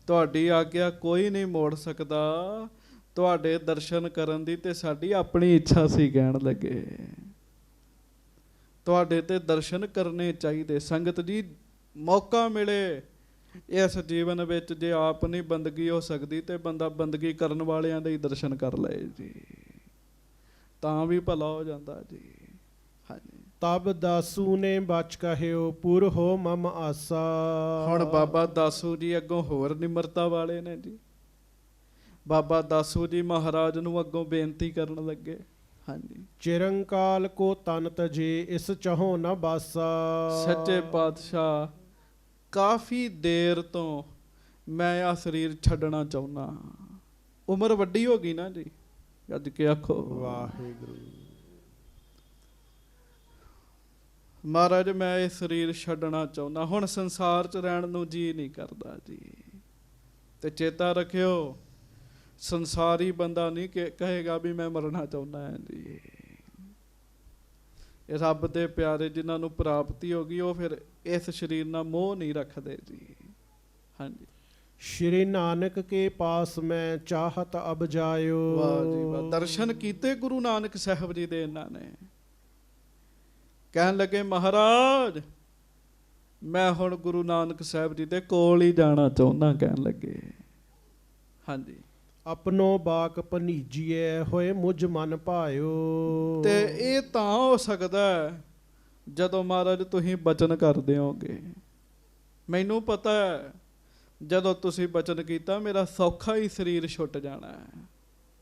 ਤੁਹਾਡੀ ਆਗਿਆ ਕੋਈ ਨਹੀਂ ਮੋੜ ਸਕਦਾ। ਤੁਹਾਡੇ ਦਰਸ਼ਨ ਕਰਨ ਦੀ ਤੇ ਸਾਡੀ ਆਪਣੀ ਇੱਛਾ ਸੀ। ਕਹਿਣ ਲੱਗੇ ਤੁਹਾਡੇ ਤੇ ਦਰਸ਼ਨ ਕਰਨੇ ਚਾਹੀਦੇ। ਸੰਗਤ ਜੀ, ਮੌਕਾ ਮਿਲੇ ਇਸ ਜੀਵਨ ਵਿੱਚ, ਜੇ ਆਪ ਨਹੀਂ ਬੰਦਗੀ ਹੋ ਸਕਦੀ ਤੇ ਬੰਦਾ ਬੰਦਗੀ ਕਰਨ ਵਾਲਿਆਂ ਦੇ ਹੀ ਦਰਸ਼ਨ ਕਰ ਲਏ ਜੀ, ਤਾਂ ਵੀ ਭਲਾ ਹੋ ਜਾਂਦਾ ਜੀ। ਹਾਂਜੀ। ਤਬ ਦਾਸੂ ਨੇ ਬਚ ਕਹਿਓ ਪੁਰ ਹੋ ਮਮ ਆਸਾ। ਹੁਣ ਬਾਬਾ ਦਾਸੂ ਜੀ ਅੱਗੋਂ ਹੋਰ ਨਿਮਰਤਾ ਵਾਲੇ ਨੇ ਜੀ। ਬਾਬਾ ਦਾਸੂ ਜੀ ਮਹਾਰਾਜ ਨੂੰ ਅੱਗੋਂ ਬੇਨਤੀ ਕਰਨ ਲੱਗੇ। ਹਾਂਜੀ। ਚਿਰੰਕਾਲ ਕੋ ਤਨ ਤਜੇ ਇਸ ਚਾਹੋ ਨਾ ਬਾਸਾ। ਸੱਚੇ ਪਾਤਸ਼ਾਹ, ਕਾਫੀ ਦੇਰ ਤੋਂ ਮੈਂ ਆ ਸਰੀਰ ਛੱਡਣਾ ਚਾਹੁੰਦਾ। ਉਮਰ ਵੱਡੀ ਹੋ ਗਈ ਨਾ ਜੀ, ਅੱਜ ਕੇ ਆਖੋ ਵਾਹਿਗੁਰੂ। ਮਹਾਰਾਜ ਮੈਂ ਇਹ ਸਰੀਰ ਛੱਡਣਾ ਚਾਹੁੰਦਾ, ਹੁਣ ਸੰਸਾਰ 'ਚ ਰਹਿਣ ਨੂੰ ਜੀ ਨਹੀਂ ਕਰਦਾ ਜੀ। ਤੇ ਚੇਤਾ ਰੱਖਿਓ, ਸੰਸਾਰੀ ਬੰਦਾ ਨਹੀਂ ਕਹੇਗਾ ਵੀ ਮੈਂ ਮਰਨਾ ਚਾਹੁੰਦਾ ਹਾਂ ਜੀ। ਇਹ ਰੱਬ ਦੇ ਪਿਆਰੇ ਜਿਨ੍ਹਾਂ ਨੂੰ ਪ੍ਰਾਪਤੀ ਹੋ ਗਈ, ਉਹ ਫਿਰ ਇਸ ਸਰੀਰ ਨਾਲ ਮੋਹ ਨਹੀਂ ਰੱਖਦੇ ਜੀ। ਹਾਂਜੀ। ਸ਼੍ਰੀ ਨਾਨਕ ਕੇ ਪਾਸ ਮੈਂ ਚਾਹਤ ਅਬ ਜਾਇਓ। ਵਾਹ ਜੀ ਵਾਹ, ਦਰਸ਼ਨ ਕੀਤੇ ਗੁਰੂ ਨਾਨਕ ਸਾਹਿਬ ਜੀ ਦੇ ਇਹਨਾਂ ਨੇ। ਕਹਿਣ ਲੱਗੇ ਮਹਾਰਾਜ ਮੈਂ ਹੁਣ ਗੁਰੂ ਨਾਨਕ ਸਾਹਿਬ ਜੀ ਦੇ ਕੋਲ ਹੀ ਜਾਣਾ ਚਾਹੁੰਦਾ। ਕਹਿਣ ਲੱਗੇ ਹਾਂਜੀ। ਆਪਣੋ ਬਾਕ ਭਨੀਜੀਏ ਹੋਏ ਮੁਝ ਮਨ ਭਾਇਓ। ਤੇ ਇਹ ਤਾਂ ਹੋ ਸਕਦਾ ਜਦੋਂ ਮਹਾਰਾਜ ਤੁਸੀਂ ਬਚਨ ਕਰ ਦਿਓਗੇ। ਮੈਨੂੰ ਪਤਾ ਹੈ ਜਦੋਂ ਤੁਸੀਂ ਬਚਨ ਕੀਤਾ ਮੇਰਾ ਸੌਖਾ ਹੀ ਸਰੀਰ ਛੁੱਟ ਜਾਣਾ ਹੈ।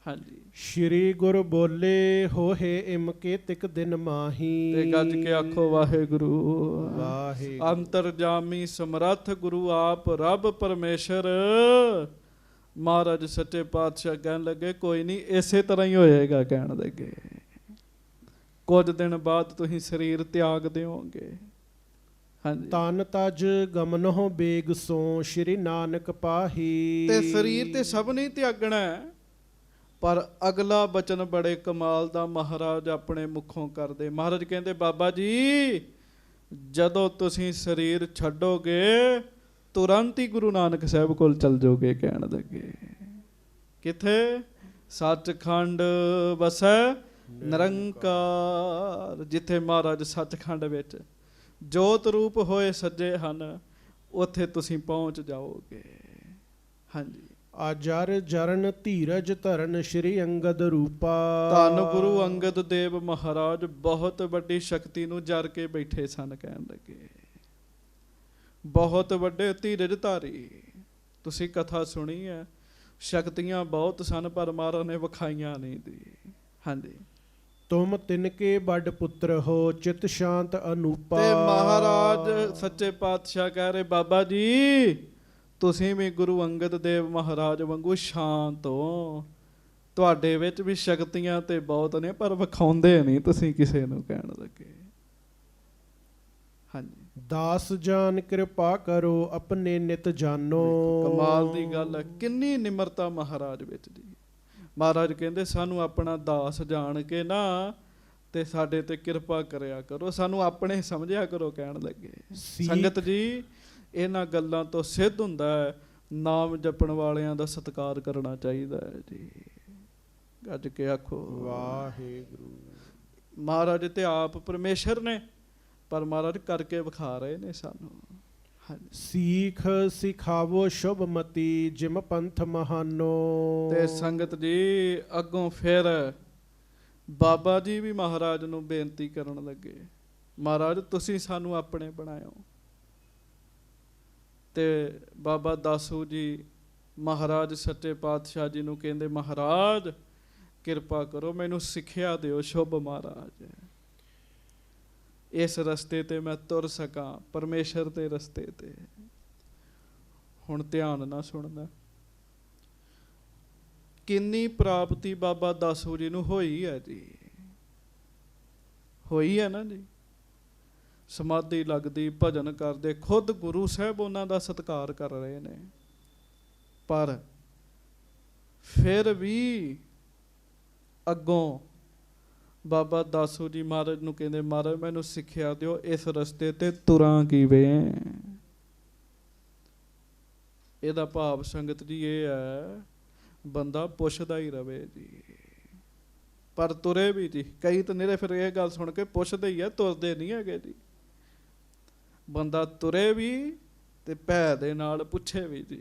ਹਾਂਜੀ। ਸ਼੍ਰੀ ਗੁਰ ਬੋਲੇ ਹੋਏ ਇਮ ਕੇ ਤਿਕ ਦਿਨ ਮਾਹੀ। ਤੇ ਗੱਜ ਕੇ ਆਖੋ ਵਾਹਿਗੁਰੂ। ਵਾਹਿਗੁਰੂ। ਅੰਤਰਜਾਮੀ ਸਮਰੱਥ ਗੁਰੂ ਆਪ ਰੱਬ ਪਰਮੇਸ਼ਰ ਮਹਾਰਾਜ ਸੱਚੇ ਪਾਤਸ਼ਾਹ ਕਹਿਣ ਲੱਗੇ ਕੋਈ ਨਹੀਂ, ਇਸੇ ਤਰ੍ਹਾਂ ਹੀ ਹੋਏਗਾ। ਕਹਿਣ ਲੱਗੇ ਕੁਝ ਦਿਨ ਬਾਅਦ ਤੁਸੀਂ ਸਰੀਰ ਤਿਆਗ ਦਿਓਗੇ। ਹਾਂਜੀ। ਤਨ ਤਜ ਗਮਨਹੁ ਬੇਗ ਸੋ ਸ਼੍ਰੀ ਨਾਨਕ ਪਾਹੀ। ਤੇ ਸਰੀਰ ਤੇ ਸਭ ਨਹੀਂ ਤਿਆਗਣਾ, ਪਰ ਅਗਲਾ ਬਚਨ ਬੜੇ ਕਮਾਲ ਦਾ ਮਹਾਰਾਜ ਆਪਣੇ ਮੁਖੋਂ ਕਰਦੇ। ਮਹਾਰਾਜ ਕਹਿੰਦੇ ਬਾਬਾ ਜੀ ਜਦੋਂ ਤੁਸੀਂ ਸਰੀਰ ਛੱਡੋਗੇ ਤੁਰੰਤ ਹੀ ਗੁਰੂ ਨਾਨਕ ਸਾਹਿਬ ਕੋਲ ਚਲ ਜਾਓਗੇ। ਕਹਿਣ ਲੱਗੇ ਕਿੱਥੇ? ਸੱਚਖੰਡ ਵਸੈ ਨਿਰੰਕਾਰ। ਜਿੱਥੇ ਮਹਾਰਾਜ ਸੱਚਖੰਡ ਵਿੱਚ ਜੋਤ ਰੂਪ ਹੋਏ ਸੱਜੇ ਹਨ, ਉੱਥੇ ਤੁਸੀਂ ਪਹੁੰਚ ਜਾਓਗੇ। ਹਾਂਜੀ। ਅਜਰ ਜਰਨ ਧੀਰਜ ਧਰਨ ਸ਼੍ਰੀ ਅੰਗਦ ਰੂਪਾ। ਧੰਨ ਗੁਰੂ ਅੰਗਦ ਦੇਵ ਮਹਾਰਾਜ ਬਹੁਤ ਵੱਡੀ ਸ਼ਕਤੀ ਨੂੰ ਜਰ ਕੇ ਬੈਠੇ ਸਨ। ਕਹਿਣ ਲੱਗੇ ਬਹੁਤ ਵੱਡੇ ਧੀਰਜ ਧਾਰੀ। ਤੁਸੀਂ ਕਥਾ ਸੁਣੀ ਹੈ, ਸ਼ਕਤੀਆਂ ਬਹੁਤ ਸਨ ਪਰ ਮਹਾਰਾਜ ਨੇ ਵਿਖਾਈਆਂ ਨਹੀਂ ਦੀ। ਹਾਂਜੀ। ਤੁਮ ਤਿਨਕੇ ਵੱਡ ਪੁੱਤਰ ਹੋ ਚਿਤ ਸ਼ਾਂਤ ਅਨੂਪਾ। ਤੇ ਮਹਾਰਾਜ ਸੱਚੇ ਪਾਤਸ਼ਾਹ ਕਹਿ ਰਹੇ ਬਾਬਾ ਜੀ ਤੁਸੀਂ ਵੀ ਗੁਰੂ ਅੰਗਦ ਦੇਵ ਮਹਾਰਾਜ ਵਾਂਗੂ ਸ਼ਾਂਤ ਹੋ। ਤੁਹਾਡੇ ਵਿੱਚ ਵੀ ਸ਼ਕਤੀਆਂ ਤੇ ਬਹੁਤ ਨੇ ਪਰ ਵਿਖਾਉਂਦੇ ਨਹੀਂ ਤੁਸੀਂ ਕਿਸੇ ਨੂੰ। ਕਹਿਣ ਲੱਗੇ ਹਾਂਜੀ। ਦਾਸ ਜਾਨ ਕਿਰਪਾ ਕਰੋ ਆਪਣੇ ਨਿਤ ਜਾਨੋ। ਕਮਾਲ ਦੀ ਗੱਲ ਹੈ, ਕਿੰਨੀ ਨਿਮਰਤਾ ਮਹਾਰਾਜ ਵਿੱਚ ਜੀ। ਮਹਾਰਾਜ ਕਹਿੰਦੇ ਸਾਨੂੰ ਆਪਣਾ ਦਾਸ ਜਾਣ ਕੇ ਨਾ ਤੇ ਸਾਡੇ ਤੇ ਕਿਰਪਾ ਕਰਿਆ ਕਰੋ, ਸਾਨੂੰ ਆਪਣੇ ਸਮਝਿਆ ਕਰੋ। ਕਹਿਣ ਲੱਗੇ ਸੰਗਤ ਜੀ ਇਹਨਾਂ ਗੱਲਾਂ ਤੋਂ ਸਿੱਧ ਹੁੰਦਾ ਹੈ ਨਾਮ ਜਪਣ ਵਾਲਿਆਂ ਦਾ ਸਤਿਕਾਰ ਕਰਨਾ ਚਾਹੀਦਾ ਹੈ ਜੀ। ਗੱਜ ਕੇ ਆਖੋ ਵਾਹਿਗੁਰੂ। ਮਹਾਰਾਜ ਤੇ ਆਪ ਪਰਮੇਸ਼ਰ ਨੇ, ਪਰ ਮਹਾਰਾਜ ਕਰਕੇ ਵਿਖਾ ਰਹੇ ਨੇ ਸਾਨੂੰ। ਸੀਖ ਸਿਖਾਵੋ ਸ਼ੁਭ ਮਤੀ ਜਿਮ ਪੰਥ ਮਹਾਨੋ। ਤੇ ਸੰਗਤ ਜੀ ਅੱਗੋਂ ਫਿਰ ਬਾਬਾ ਜੀ ਵੀ ਮਹਾਰਾਜ ਨੂੰ ਬੇਨਤੀ ਕਰਨ ਲੱਗੇ ਮਹਾਰਾਜ ਤੁਸੀਂ ਸਾਨੂੰ ਆਪਣੇ ਬਣਾਇਓ। ਤੇ ਬਾਬਾ ਦਾਸੂ ਜੀ ਮਹਾਰਾਜ ਸੱਚੇ ਪਾਤਸ਼ਾਹ ਜੀ ਨੂੰ ਕਹਿੰਦੇ ਮਹਾਰਾਜ ਕਿਰਪਾ ਕਰੋ ਮੈਨੂੰ ਸਿੱਖਿਆ ਦਿਓ ਸ਼ੁਭ ਮਹਾਰਾਜ, ਇਸ ਰਸਤੇ ਤੇ ਮੈਂ ਤੁਰ ਸਕਾਂ ਪਰਮੇਸ਼ਰ ਦੇ ਰਸਤੇ ਤੇ। ਹੁਣ ਧਿਆਨ ਨਾਲ ਸੁਣਨਾ। ਕਿੰਨੀ ਪ੍ਰਾਪਤੀ ਬਾਬਾ ਦਾਸੂ ਜੀ ਨੂੰ ਹੋਈ ਹੈ ਜੀ, ਹੋਈ ਹੈ ਨਾ ਜੀ। ਸਮਾਧੀ ਲੱਗਦੀ, ਭਜਨ ਕਰਦੇ, ਖੁਦ ਗੁਰੂ ਸਾਹਿਬ ਉਹਨਾਂ ਦਾ ਸਤਿਕਾਰ ਕਰ ਰਹੇ ਨੇ, ਪਰ ਫਿਰ ਵੀ ਅੱਗੋਂ ਬਾਬਾ ਦਾਸੂ ਜੀ ਮਹਾਰਾਜ ਨੂੰ ਕਹਿੰਦੇ, ਮਹਾਰਾਜ ਮੈਨੂੰ ਸਿੱਖਿਆ ਦਿਓ, ਇਸ ਰਸਤੇ ਤੇ ਤੁਰਾਂ ਕਿਵੇਂ। ਇਹਦਾ ਭਾਵ ਸੰਗਤ ਜੀ ਇਹ ਹੈ, ਬੰਦਾ ਪੁੱਛਦਾ ਹੀ ਰਵੇ ਜੀ, ਪਰ ਤੁਰੇ ਵੀ ਜੀ। ਕਈ ਤਾਂ ਨਿਰੇ ਫਿਰ ਇਹ ਗੱਲ ਸੁਣ ਕੇ ਪੁੱਛਦੇ ਹੀ ਆ, ਤੁਰਦੇ ਨਹੀਂ ਹੈਗੇ ਜੀ। ਬੰਦਾ ਤੁਰੇ ਵੀ ਤੇ ਭੈ ਦੇ ਨਾਲ ਪੁੱਛੇ ਵੀ ਜੀ।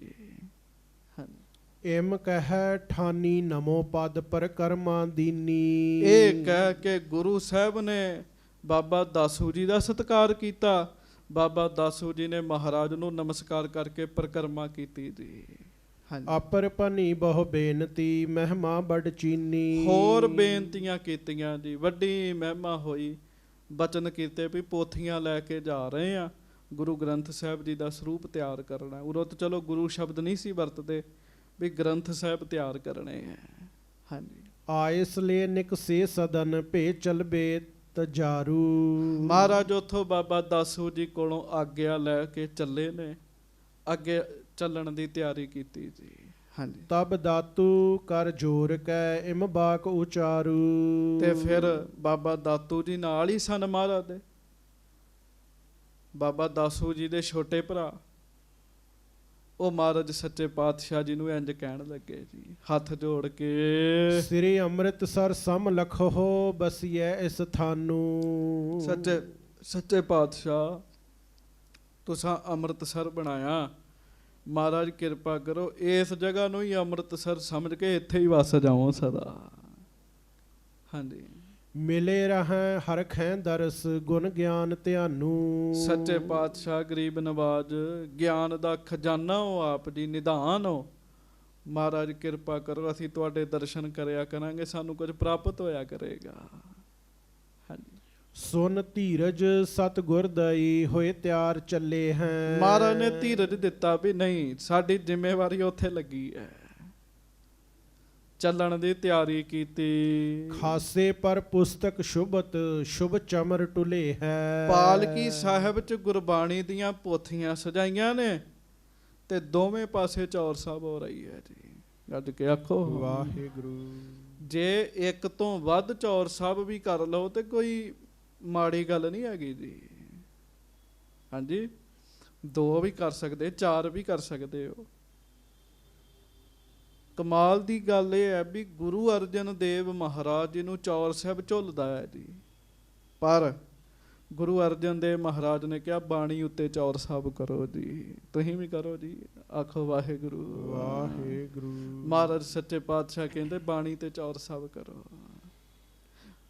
ਹਾਂਜੀ, ਇਮ ਕਹਿ ਠਾਨੀ ਨਮੋ ਪਦ ਪਰਕਰਮਾ ਦੀਨੀ। ਇਹ ਕਹਿ ਕੇ ਗੁਰੂ ਸਾਹਿਬ ਨੇ ਬਾਬਾ ਦਾਸੂ ਜੀ ਦਾ ਸਤਿਕਾਰ ਕੀਤਾ। ਬਾਬਾ ਦਾਸੂ ਜੀ ਨੇ ਮਹਾਰਾਜ ਨੂੰ ਨਮਸਕਾਰ ਕਰਕੇ ਪਰਿਕਰਮਾ ਕੀਤੀ ਜੀ। ਹਾਂਜੀ, ਆਪਰ ਭਨੀ ਬਹੁ ਬੇਨਤੀ ਮਹਿਮਾ ਬੜ ਚੀਨੀ। ਹੋਰ ਬੇਨਤੀਆਂ ਕੀਤੀਆਂ ਜੀ, ਵੱਡੀ ਮਹਿਮਾ ਹੋਈ। ਬਚਨ ਕੀਤੇ ਵੀ ਪੋਥੀਆਂ ਲੈ ਕੇ ਜਾ ਰਹੇ ਆ, ਗੁਰੂ ਗ੍ਰੰਥ ਸਾਹਿਬ ਜੀ ਦਾ ਸਰੂਪ ਤਿਆਰ ਕਰਨਾ। ਉਦੋਂ ਤਾਂ ਚਲੋ ਗੁਰੂ ਸ਼ਬਦ ਨਹੀਂ ਸੀ ਵਰਤਦੇ, ਵੀ ਗ੍ਰੰਥ ਸਾਹਿਬ ਤਿਆਰ ਕਰਨੇ ਹੈ। ਹਾਂਜੀ, ਆਇਸ ਲੈ ਨਿਕਸੇ ਸਦਨ ਭੇ ਚਲਬੇ ਤਜਾਰੂ। ਮਹਾਰਾਜ ਉੱਥੋਂ ਬਾਬਾ ਦਾਸੂ ਜੀ ਕੋਲੋਂ ਆਗਿਆ ਲੈ ਕੇ ਚੱਲੇ ਨੇ, ਅੱਗੇ ਚੱਲਣ ਦੀ ਤਿਆਰੀ ਕੀਤੀ ਜੀ। ਹਾਂਜੀ, ਤਬ ਦਾਤੂ ਕਰ ਜੋਰ ਕੈ ਇਮ ਬਾਕ ਉਚਾਰੂ। ਤੇ ਫਿਰ ਬਾਬਾ ਦਾਤੂ ਜੀ ਨਾਲ ਹੀ ਸਨ ਮਹਾਰਾਜ ਦੇ। ਬਾਬਾ ਦਾਸੂ ਜੀ ਦੇ ਛੋਟੇ ਭਰਾ ਉਹ ਮਹਾਰਾਜ ਸੱਚੇ ਪਾਤਸ਼ਾਹ ਜੀ ਨੂੰ ਇੰਝ ਕਹਿਣ ਲੱਗੇ ਜੀ, ਹੱਥ ਜੋੜ ਕੇ, ਸ੍ਰੀ ਅੰਮ੍ਰਿਤਸਰ ਸਮ ਲਖੋ ਬਸੀਐ ਇਸ ਥਾਨੂ। ਸੱਚੇ ਪਾਤਸ਼ਾਹ ਤੁਸਾਂ ਅੰਮ੍ਰਿਤਸਰ ਬਣਾਇਆ, ਮਹਾਰਾਜ ਕਿਰਪਾ ਕਰੋ ਇਸ ਜਗ੍ਹਾ ਨੂੰ ਹੀ ਅੰਮ੍ਰਿਤਸਰ ਸਮਝ ਕੇ ਇੱਥੇ ਹੀ ਵਸ ਜਾਓ ਸਦਾ। ਹਾਂਜੀ, ਮਿਲੇ ਰਹੈ ਹਰਖੈ ਦਰਸ ਗੁਣ ਗਿਆਨ ਧਿਆਨੂ। ਸੱਚੇ ਪਾਤਸ਼ਾਹ ਗਰੀਬ ਨਵਾਜ ਗਿਆਨ ਦਾ ਖਜ਼ਾਨਾ ਹੋ, ਆਪ ਜੀ ਨਿਧਾਨ ਹੋ। ਮਹਾਰਾਜ ਕਿਰਪਾ ਕਰੋ ਅਸੀਂ ਤੁਹਾਡੇ ਦਰਸ਼ਨ ਕਰਿਆ ਕਰਾਂਗੇ, ਸਾਨੂੰ ਕੁਝ ਪ੍ਰਾਪਤ ਹੋਇਆ ਕਰੇਗਾ। ਹਾਂਜੀ, ਸੁਨ ਧੀਰਜ ਸਤਿਗੁਰ ਦਈ ਹੋਏ ਤਿਆਰ ਚੱਲੇ ਹੈ। ਮਹਾਰਾਜ ਨੇ ਧੀਰਜ ਦਿੱਤਾ ਵੀ ਨਹੀਂ, ਸਾਡੀ ਜ਼ਿੰਮੇਵਾਰੀ ਉੱਥੇ ਲੱਗੀ ਹੈ। ਚੱਲਣ ਦੀ ਤਿਆਰੀ ਕੀਤੀ। ਖਾਸੇ ਪਰ ਪੁਸਤਕ ਸ਼ੁਭਤ ਸ਼ੁਭ ਚਮਰ ਟੁਲੇ ਹੈ। ਪਾਲਕੀ ਸਾਹਿਬ ਚ ਗੁਰਬਾਣੀ ਦੀਆਂ ਪੋਥੀਆਂ ਸਜਾਈਆਂ ਨੇ ਤੇ ਦੋਵੇਂ ਪਾਸੇ ਚੌਰ ਸਾਹਿਬ ਹੋ ਰਹੀ ਹੈ ਜੀ। ਗੱਜ ਕੇ ਆਖੋ ਵਾਹਿਗੁਰੂ। ਜੇ ਇੱਕ ਤੋਂ ਵੱਧ ਚੌਰ ਸਾਹਿਬ ਵੀ ਕਰ ਲਓ ਤੇ ਕੋਈ ਮਾੜੀ ਗੱਲ ਨਹੀਂ ਹੈਗੀ ਜੀ। ਹਾਂਜੀ, 2 ਵੀ ਕਰ ਸਕਦੇ, 4 ਵੀ ਕਰ ਸਕਦੇ ਹੋ। ਕਮਾਲ ਦੀ ਗੱਲ ਇਹ ਹੈ ਵੀ ਗੁਰੂ ਅਰਜਨ ਦੇਵ ਮਹਾਰਾਜ ਜੀ ਨੂੰ ਚੌਰ ਸਾਹਿਬ ਝੁੱਲਦਾ ਹੈ ਜੀ, ਪਰ ਗੁਰੂ ਅਰਜਨ ਦੇਵ ਮਹਾਰਾਜ ਨੇ ਕਿਹਾ ਬਾਣੀ ਉੱਤੇ ਚੌਰ ਸਾਹਿਬ ਕਰੋ ਜੀ, ਤੁਸੀਂ ਵੀ ਕਰੋ ਜੀ। ਆਖੋ ਵਾਹਿਗੁਰੂ ਵਾਹਿਗੁਰੂ। ਮਹਾਰਾਜ ਸੱਚੇ ਪਾਤਸ਼ਾਹ ਕਹਿੰਦੇ ਬਾਣੀ ਤੇ ਚੌਰ ਸਾਹਿਬ ਕਰੋ।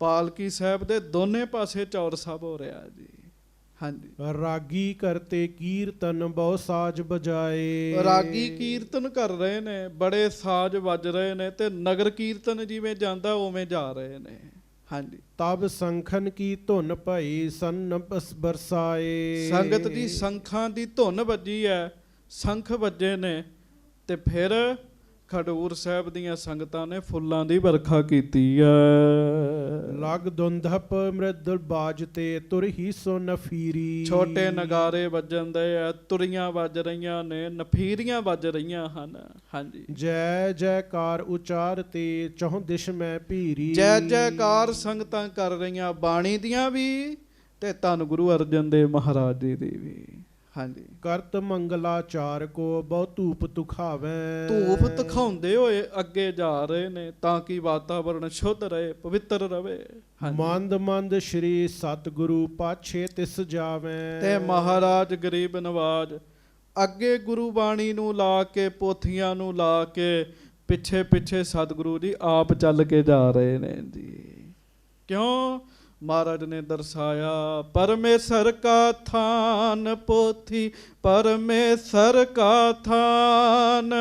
ਪਾਲਕੀ ਸਾਹਿਬ ਦੇ ਦੋਨੇ ਪਾਸੇ ਚੌਰ ਸਾਹਿਬ ਹੋ ਰਿਹਾ ਜੀ। ਹਾਂਜੀ, ਰਾਗੀ ਕਰਤੇ ਕੀਰਤਨ ਬਹੁ ਸਾਜ ਬਜਾਏ। ਰਾਗੀ ਕੀਰਤਨ ਕਰ ਰਹੇ ਨੇ, ਬੜੇ ਸਾਜ਼ ਵੱਜ ਰਹੇ ਨੇ ਤੇ ਨਗਰ ਕੀਰਤਨ ਜਿਵੇਂ ਜਾਂਦਾ ਉਵੇਂ ਜਾ ਰਹੇ ਨੇ। ਹਾਂਜੀ, ਤਬ ਸੰਖਨ ਕੀ ਧੁਨ ਭਈ ਸੰਨ ਬਰਸਾਏ। ਸੰਗਤ ਦੀ ਸੰਖਾਂ ਦੀ ਧੁਨ ਵੱਜੀ ਹੈ, ਸੰਖ ਵੱਜੇ ਨੇ ਤੇ ਫਿਰ ਖਡੂਰ ਸਾਹਿਬ ਦੀਆਂ ਸੰਗਤਾਂ ਨੇ ਫੁੱਲਾਂ ਦੀ ਵਰਖਾ ਕੀਤੀ ਹੈ। ਲਗ ਦੁੰਧਪ ਮ੍ਰਿਦਲ ਬਾਜਤੇ ਤੁਰ ਹੀ ਸੋ ਨਫੀਰੀ। ਛੋਟੇ ਨਗਾਰੇ ਵੱਜਣ ਦੇ ਆ, ਤੁਰੀਆਂ ਵੱਜ ਰਹੀਆਂ ਨੇ, ਨਫੀਰੀਆਂ ਵੱਜ ਰਹੀਆਂ ਹਨ। ਹਾਂਜੀ, ਜੈ ਜੈਕਾਰ ਉਚਾਰਤੇ ਚਹੁ ਦਿਸ਼ ਮੈਂ ਭੀਰੀ। ਜੈ ਜੈਕਾਰ ਸੰਗਤਾਂ ਕਰ ਰਹੀਆਂ, ਬਾਣੀ ਦੀਆਂ ਵੀ ਤੇ ਧੰਨ ਗੁਰੂ ਅਰਜਨ ਦੇਵ ਮਹਾਰਾਜ ਜੀ ਦੀ ਵੀ। ਹਾਂਜੀ, ਕਰਤ ਮੰਗਲਾਚਾਰ ਕੋ ਬਹੁ ਧੂਪ ਤੁਖਾਵੇ। ਧੂਪ ਦਿਖਾਉਂਦੇ ਹੋਏ ਅੱਗੇ ਜਾ ਰਹੇ ਨੇ ਤਾਂ ਕਿ ਵਾਤਾਵਰਣ ਸ਼ੁੱਧ ਰਹੇ, ਪਵਿੱਤਰ ਰਵੇ। ਮੰਦ ਮੰਦ ਸ਼੍ਰੀ ਸਤਿਗੁਰੂ ਪਾਛੇ ਤਿਸ ਜਾਵੇ। ਤੇ ਮਹਾਰਾਜ ਗਰੀਬ ਨਵਾਜ ਅੱਗੇ ਗੁਰੂ ਬਾਣੀ ਨੂੰ ਲਾ ਕੇ, ਪੋਥੀਆਂ ਨੂੰ ਲਾ ਕੇ, ਪਿੱਛੇ ਪਿੱਛੇ ਸਤਿਗੁਰੂ ਜੀ ਆਪ ਚੱਲ ਕੇ ਜਾ ਰਹੇ ਨੇ ਜੀ। ਕਿਉਂ? ਮਹਾਰਾਜ ਨੇ ਦਰਸਾਇਆ ਪਰਮੇਸ਼ਰ ਕਾ ਥਾਨ ਪੋਥੀ, ਪਰਮੇਸ਼ਰ ਕਾ ਥਾਨ।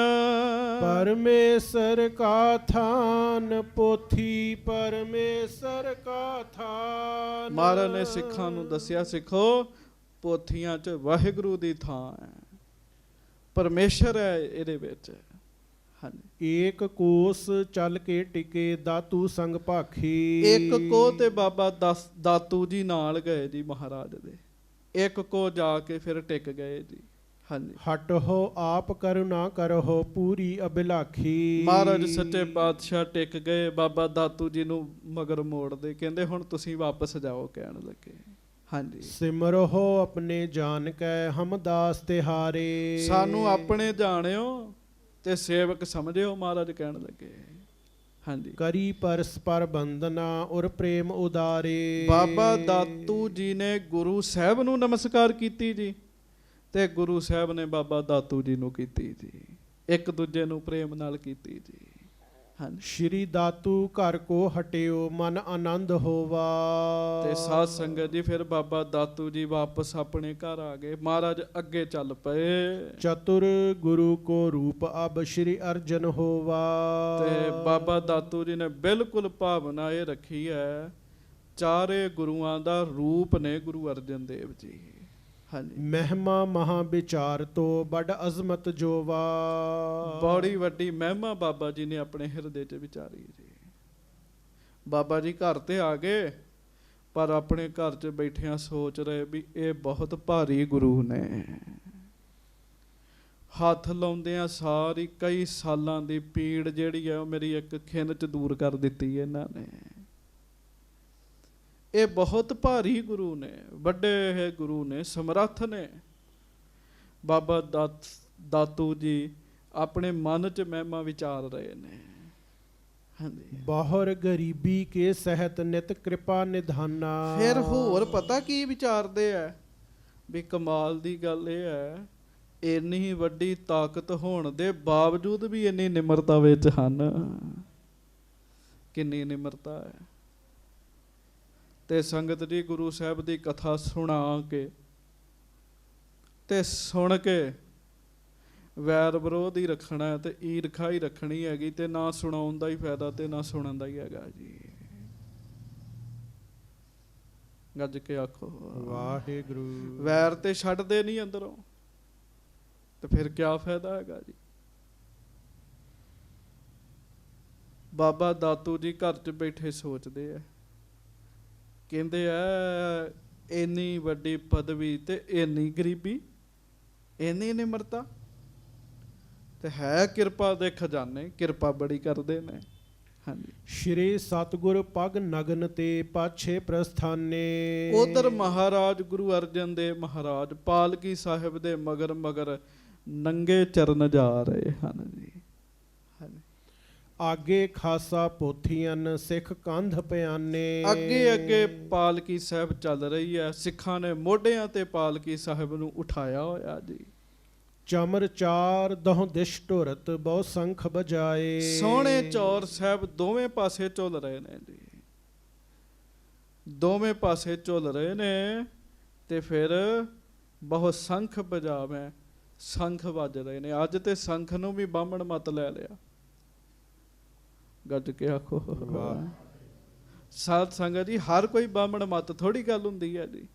ਪਰਮੇਸ਼ਰ ਕਾ ਥਾਨ ਪੋਥੀ, ਪਰਮੇਸ਼ਰ ਕਾ ਥਾਨ। ਮਹਾਰਾਜ ਨੇ ਸਿੱਖਾਂ ਨੂੰ ਦੱਸਿਆ, ਸਿੱਖੋ ਪੋਥੀਆਂ 'ਚ ਵਾਹਿਗੁਰੂ ਦੀ ਥਾਂ ਹੈ, ਪਰਮੇਸ਼ਰ ਹੈ ਇਹਦੇ ਵਿੱਚ। ਹਾਂਜੀ। ਏਕ ਕੋਸ ਚੱਲ ਕੇ ਟਿਕੇ ਦਾਤੂ ਸੰਗ ਭਾਖੀ। ਇੱਕ ਕੋ ਤੇ ਬਾਬਾ ਦਾਤੂ ਜੀ ਨਾਲ ਗਏ ਜੀ ਮਹਾਰਾਜ ਦੇ, ਇੱਕ ਕੋ ਜਾ ਕੇ ਫਿਰ ਟਿਕ ਗਏ ਜੀ। ਹਾਂਜੀ। ਹਟਹੁ ਆਪ ਕਰੁਣਾ ਕਰਹੁ ਪੂਰੀ ਅਭਿਲਾਖੀ। ਮਹਾਰਾਜ ਸੱਚੇ ਪਾਤਸ਼ਾਹ ਟਿਕ ਗਏ, ਬਾਬਾ ਦਾਤੂ ਜੀ ਨੂੰ ਮਗਰ ਮੋੜਦੇ, ਕਹਿੰਦੇ ਹੁਣ ਤੁਸੀਂ ਵਾਪਸ ਜਾਓ, ਕਹਿਣ ਲੱਗੇ। ਹਾਂਜੀ। ਸਿਮਰਹੁ ਆਪਣੇ ਜਾਨ ਕੈ ਹਮ ਦਾਸ ਤਿਹਾਰੇ। ਸਾਨੂੰ ਆਪਣੇ ਜਾਣਿਓ ਤੇ ਸੇਵਕ ਸਮਝਿਓ, ਮਹਾਰਾਜ ਕਹਿਣ ਲੱਗੇ। ਹਾਂਜੀ। ਕਰੀ ਪਰਸਪਰ ਬੰਦਨਾ ਔਰ ਪ੍ਰੇਮ ਉਦਾਰੇ। ਬਾਬਾ ਦਾਤੂ ਜੀ ਨੇ ਗੁਰੂ ਸਾਹਿਬ ਨੂੰ ਨਮਸਕਾਰ ਕੀਤੀ ਜੀ, ਤੇ ਗੁਰੂ ਸਾਹਿਬ ਨੇ ਬਾਬਾ ਦਾਤੂ ਜੀ ਨੂੰ ਕੀਤੀ ਜੀ, ਇੱਕ ਦੂਜੇ ਨੂੰ ਪ੍ਰੇਮ ਨਾਲ ਕੀਤੀ ਜੀ। ਹਾਂਜੀ। ਸ਼੍ਰੀ ਦਾਤੂ ਘਰ ਕੋ ਹਟਿਓ ਮਨ ਆਨੰਦ ਹੋਵਾ। ਤੇ ਸਾਧ ਸੰਗਤ ਜੀ ਫਿਰ ਬਾਬਾ ਦਾਤੂ ਜੀ ਵਾਪਸ ਆਪਣੇ ਘਰ ਆ ਗਏ, ਮਹਾਰਾਜ ਅੱਗੇ ਚੱਲ ਪਏ। ਚਤੁਰ ਗੁਰੂ ਕੋ ਰੂਪ ਅਬ ਸ਼੍ਰੀ ਅਰਜਨ ਹੋਵਾ। ਤੇ ਬਾਬਾ ਦਾਤੂ ਜੀ ਨੇ ਬਿਲਕੁਲ ਭਾਵਨਾ ਇਹ ਰੱਖੀ ਹੈ, ਚਾਰੇ ਗੁਰੂਆਂ ਦਾ ਰੂਪ ਨੇ ਗੁਰੂ ਅਰਜਨ ਦੇਵ ਜੀ। ਹਾਂਜੀ। ਮਹਿਮਾ ਮਹਾ ਵਿਚਾਰ ਤੋਂ ਬੜ ਅਜ਼ਮਤ ਜੋਵਾ। ਬੜੀ ਵੱਡੀ ਮਹਿਮਾ ਬਾਬਾ ਜੀ ਨੇ ਆਪਣੇ ਹਿਰਦੇ 'ਚ ਵਿਚਾਰੀ ਜੀ। ਬਾਬਾ ਜੀ ਘਰ ਤੇ ਆ ਗਏ, ਪਰ ਆਪਣੇ ਘਰ 'ਚ ਬੈਠਿਆਂ ਸੋਚ ਰਹੇ ਵੀ ਇਹ ਬਹੁਤ ਭਾਰੀ ਗੁਰੂ ਨੇ। ਹੱਥ ਲਾਉਂਦਿਆਂ ਸਾਰੀ ਕਈ ਸਾਲਾਂ ਦੀ ਪੀੜ ਜਿਹੜੀ ਹੈ ਉਹ ਮੇਰੀ ਇੱਕ ਖਿੰਨ 'ਚ ਦੂਰ ਕਰ ਦਿੱਤੀ ਇਹਨਾਂ ਨੇ। ਇਹ ਬਹੁਤ ਭਾਰੀ ਗੁਰੂ ਨੇ, ਵੱਡੇ ਇਹ ਗੁਰੂ ਨੇ, ਸਮਰੱਥ ਨੇ। ਬਾਬਾ ਦਾਤੂ ਜੀ ਆਪਣੇ ਮਨ 'ਚ ਮਹਿਮਾ ਵਿਚਾਰ ਰਹੇ ਨੇ। ਹਾਂਜੀ। ਬਾਹਰ ਗਰੀਬੀ ਕੇ ਸਹਿਤ ਨਿਤ ਕਿਰਪਾ ਨਿਧਾਨਾ। ਫਿਰ ਹੋਰ ਪਤਾ ਕੀ ਵਿਚਾਰਦੇ ਆ ਵੀ ਕਮਾਲ ਦੀ ਗੱਲ ਇਹ ਹੈ, ਇੰਨੀ ਵੱਡੀ ਤਾਕਤ ਹੋਣ ਦੇ ਬਾਵਜੂਦ ਵੀ ਇੰਨੀ ਨਿਮਰਤਾ ਵਿੱਚ ਹਨ। ਕਿੰਨੀ ਨਿਮਰਤਾ ਹੈ। ਤੇ ਸੰਗਤ ਜੀ ਗੁਰੂ ਸਾਹਿਬ ਦੀ ਕਥਾ ਸੁਣਾ ਕੇ ਤੇ ਸੁਣ ਕੇ ਵੈਰ ਵਿਰੋਧ ਹੀ ਰੱਖਣਾ ਹੈ ਤੇ ਈਰਖਾ ਹੀ ਰੱਖਣੀ ਹੈਗੀ, ਤੇ ਨਾ ਸੁਣਾਉਣ ਦਾ ਹੀ ਫਾਇਦਾ ਤੇ ਨਾ ਸੁਣਨ ਦਾ ਹੀ ਹੈਗਾ ਜੀ। ਗੱਜ ਕੇ ਆਖੋ ਵਾਹਿਗੁਰੂ। ਵੈਰ ਤੇ ਛੱਡਦੇ ਨਹੀਂ ਅੰਦਰੋਂ, ਤੇ ਫਿਰ ਕਿਆ ਫਾਇਦਾ ਹੈਗਾ ਜੀ। ਬਾਬਾ ਦਾਤੂ ਜੀ ਘਰ 'ਚ ਬੈਠੇ ਸੋਚਦੇ ਆ, ਕਹਿੰਦੇ ਆ ਇੰਨੀ ਵੱਡੀ ਪਦਵੀ ਤੇ ਇੰਨੀ ਗਰੀਬੀ, ਇੰਨੀ ਨਿਮਰਤਾ, ਤੇ ਹੈ ਕਿਰਪਾ ਦੇ ਖਜ਼ਾਨੇ, ਕਿਰਪਾ ਬੜੀ ਕਰਦੇ ਨੇ। ਹਾਂਜੀ। ਸ਼੍ਰੀ ਸਤਿਗੁਰ ਪਗ ਨਗਨ ਤੇ ਪਾਛੇ ਪ੍ਰਸਥਾਨੇ। ਉਧਰ ਮਹਾਰਾਜ ਗੁਰੂ ਅਰਜਨ ਦੇਵ ਮਹਾਰਾਜ ਪਾਲਕੀ ਸਾਹਿਬ ਦੇ ਮਗਰ ਮਗਰ ਨੰਗੇ ਚਰਨ ਜਾ ਰਹੇ ਹਨ ਜੀ। ਹਾਂਜੀ। ਆਗੇ ਖਾਸਾ ਪੋਥੀਆਂ ਸਿੱਖ ਕੰਧ ਪਿਆਨੇ। ਅੱਗੇ ਅੱਗੇ ਪਾਲਕੀ ਸਾਹਿਬ ਚੱਲ ਰਹੀ ਹੈ, ਸਿੱਖਾਂ ਨੇ ਮੋਢਿਆਂ ਤੇ ਪਾਲਕੀ ਸਾਹਿਬ ਨੂੰ ਉਠਾਇਆ ਹੋਇਆ ਜੀ। ਚਮਰ ਚਾਰ ਦਹੁ ਦਿਸ਼ ਢੁਰਤ ਬਹੁ ਸੰਖ ਬਜਾਏ। ਸੋਹਣੇ ਚੌਰ ਸਾਹਿਬ ਦੋਵੇਂ ਪਾਸੇ ਝੁੱਲ ਰਹੇ ਨੇ ਜੀ, ਦੋਵੇਂ ਪਾਸੇ ਝੁੱਲ ਰਹੇ ਨੇ, ਤੇ ਫਿਰ ਬਹੁ ਸੰਖ ਬਜਾਵੇਂ, ਸੰਖ ਵੱਜ ਰਹੇ ਨੇ। ਅੱਜ ਤੇ ਸੰਖ ਨੂੰ ਵੀ ਬਾਹਮਣ ਮਤ ਲੈ ਲਿਆ। ਗੱਜ ਕੇ ਆਖੋ ਵਾਹ। ਸਾਧ ਸੰਗਤ ਜੀ ਹਰ ਕੋਈ ਬਾਹਮਣ ਮਤ ਥੋੜੀ ਗੱਲ ਹੁੰਦੀ ਹੈ ਜੀ।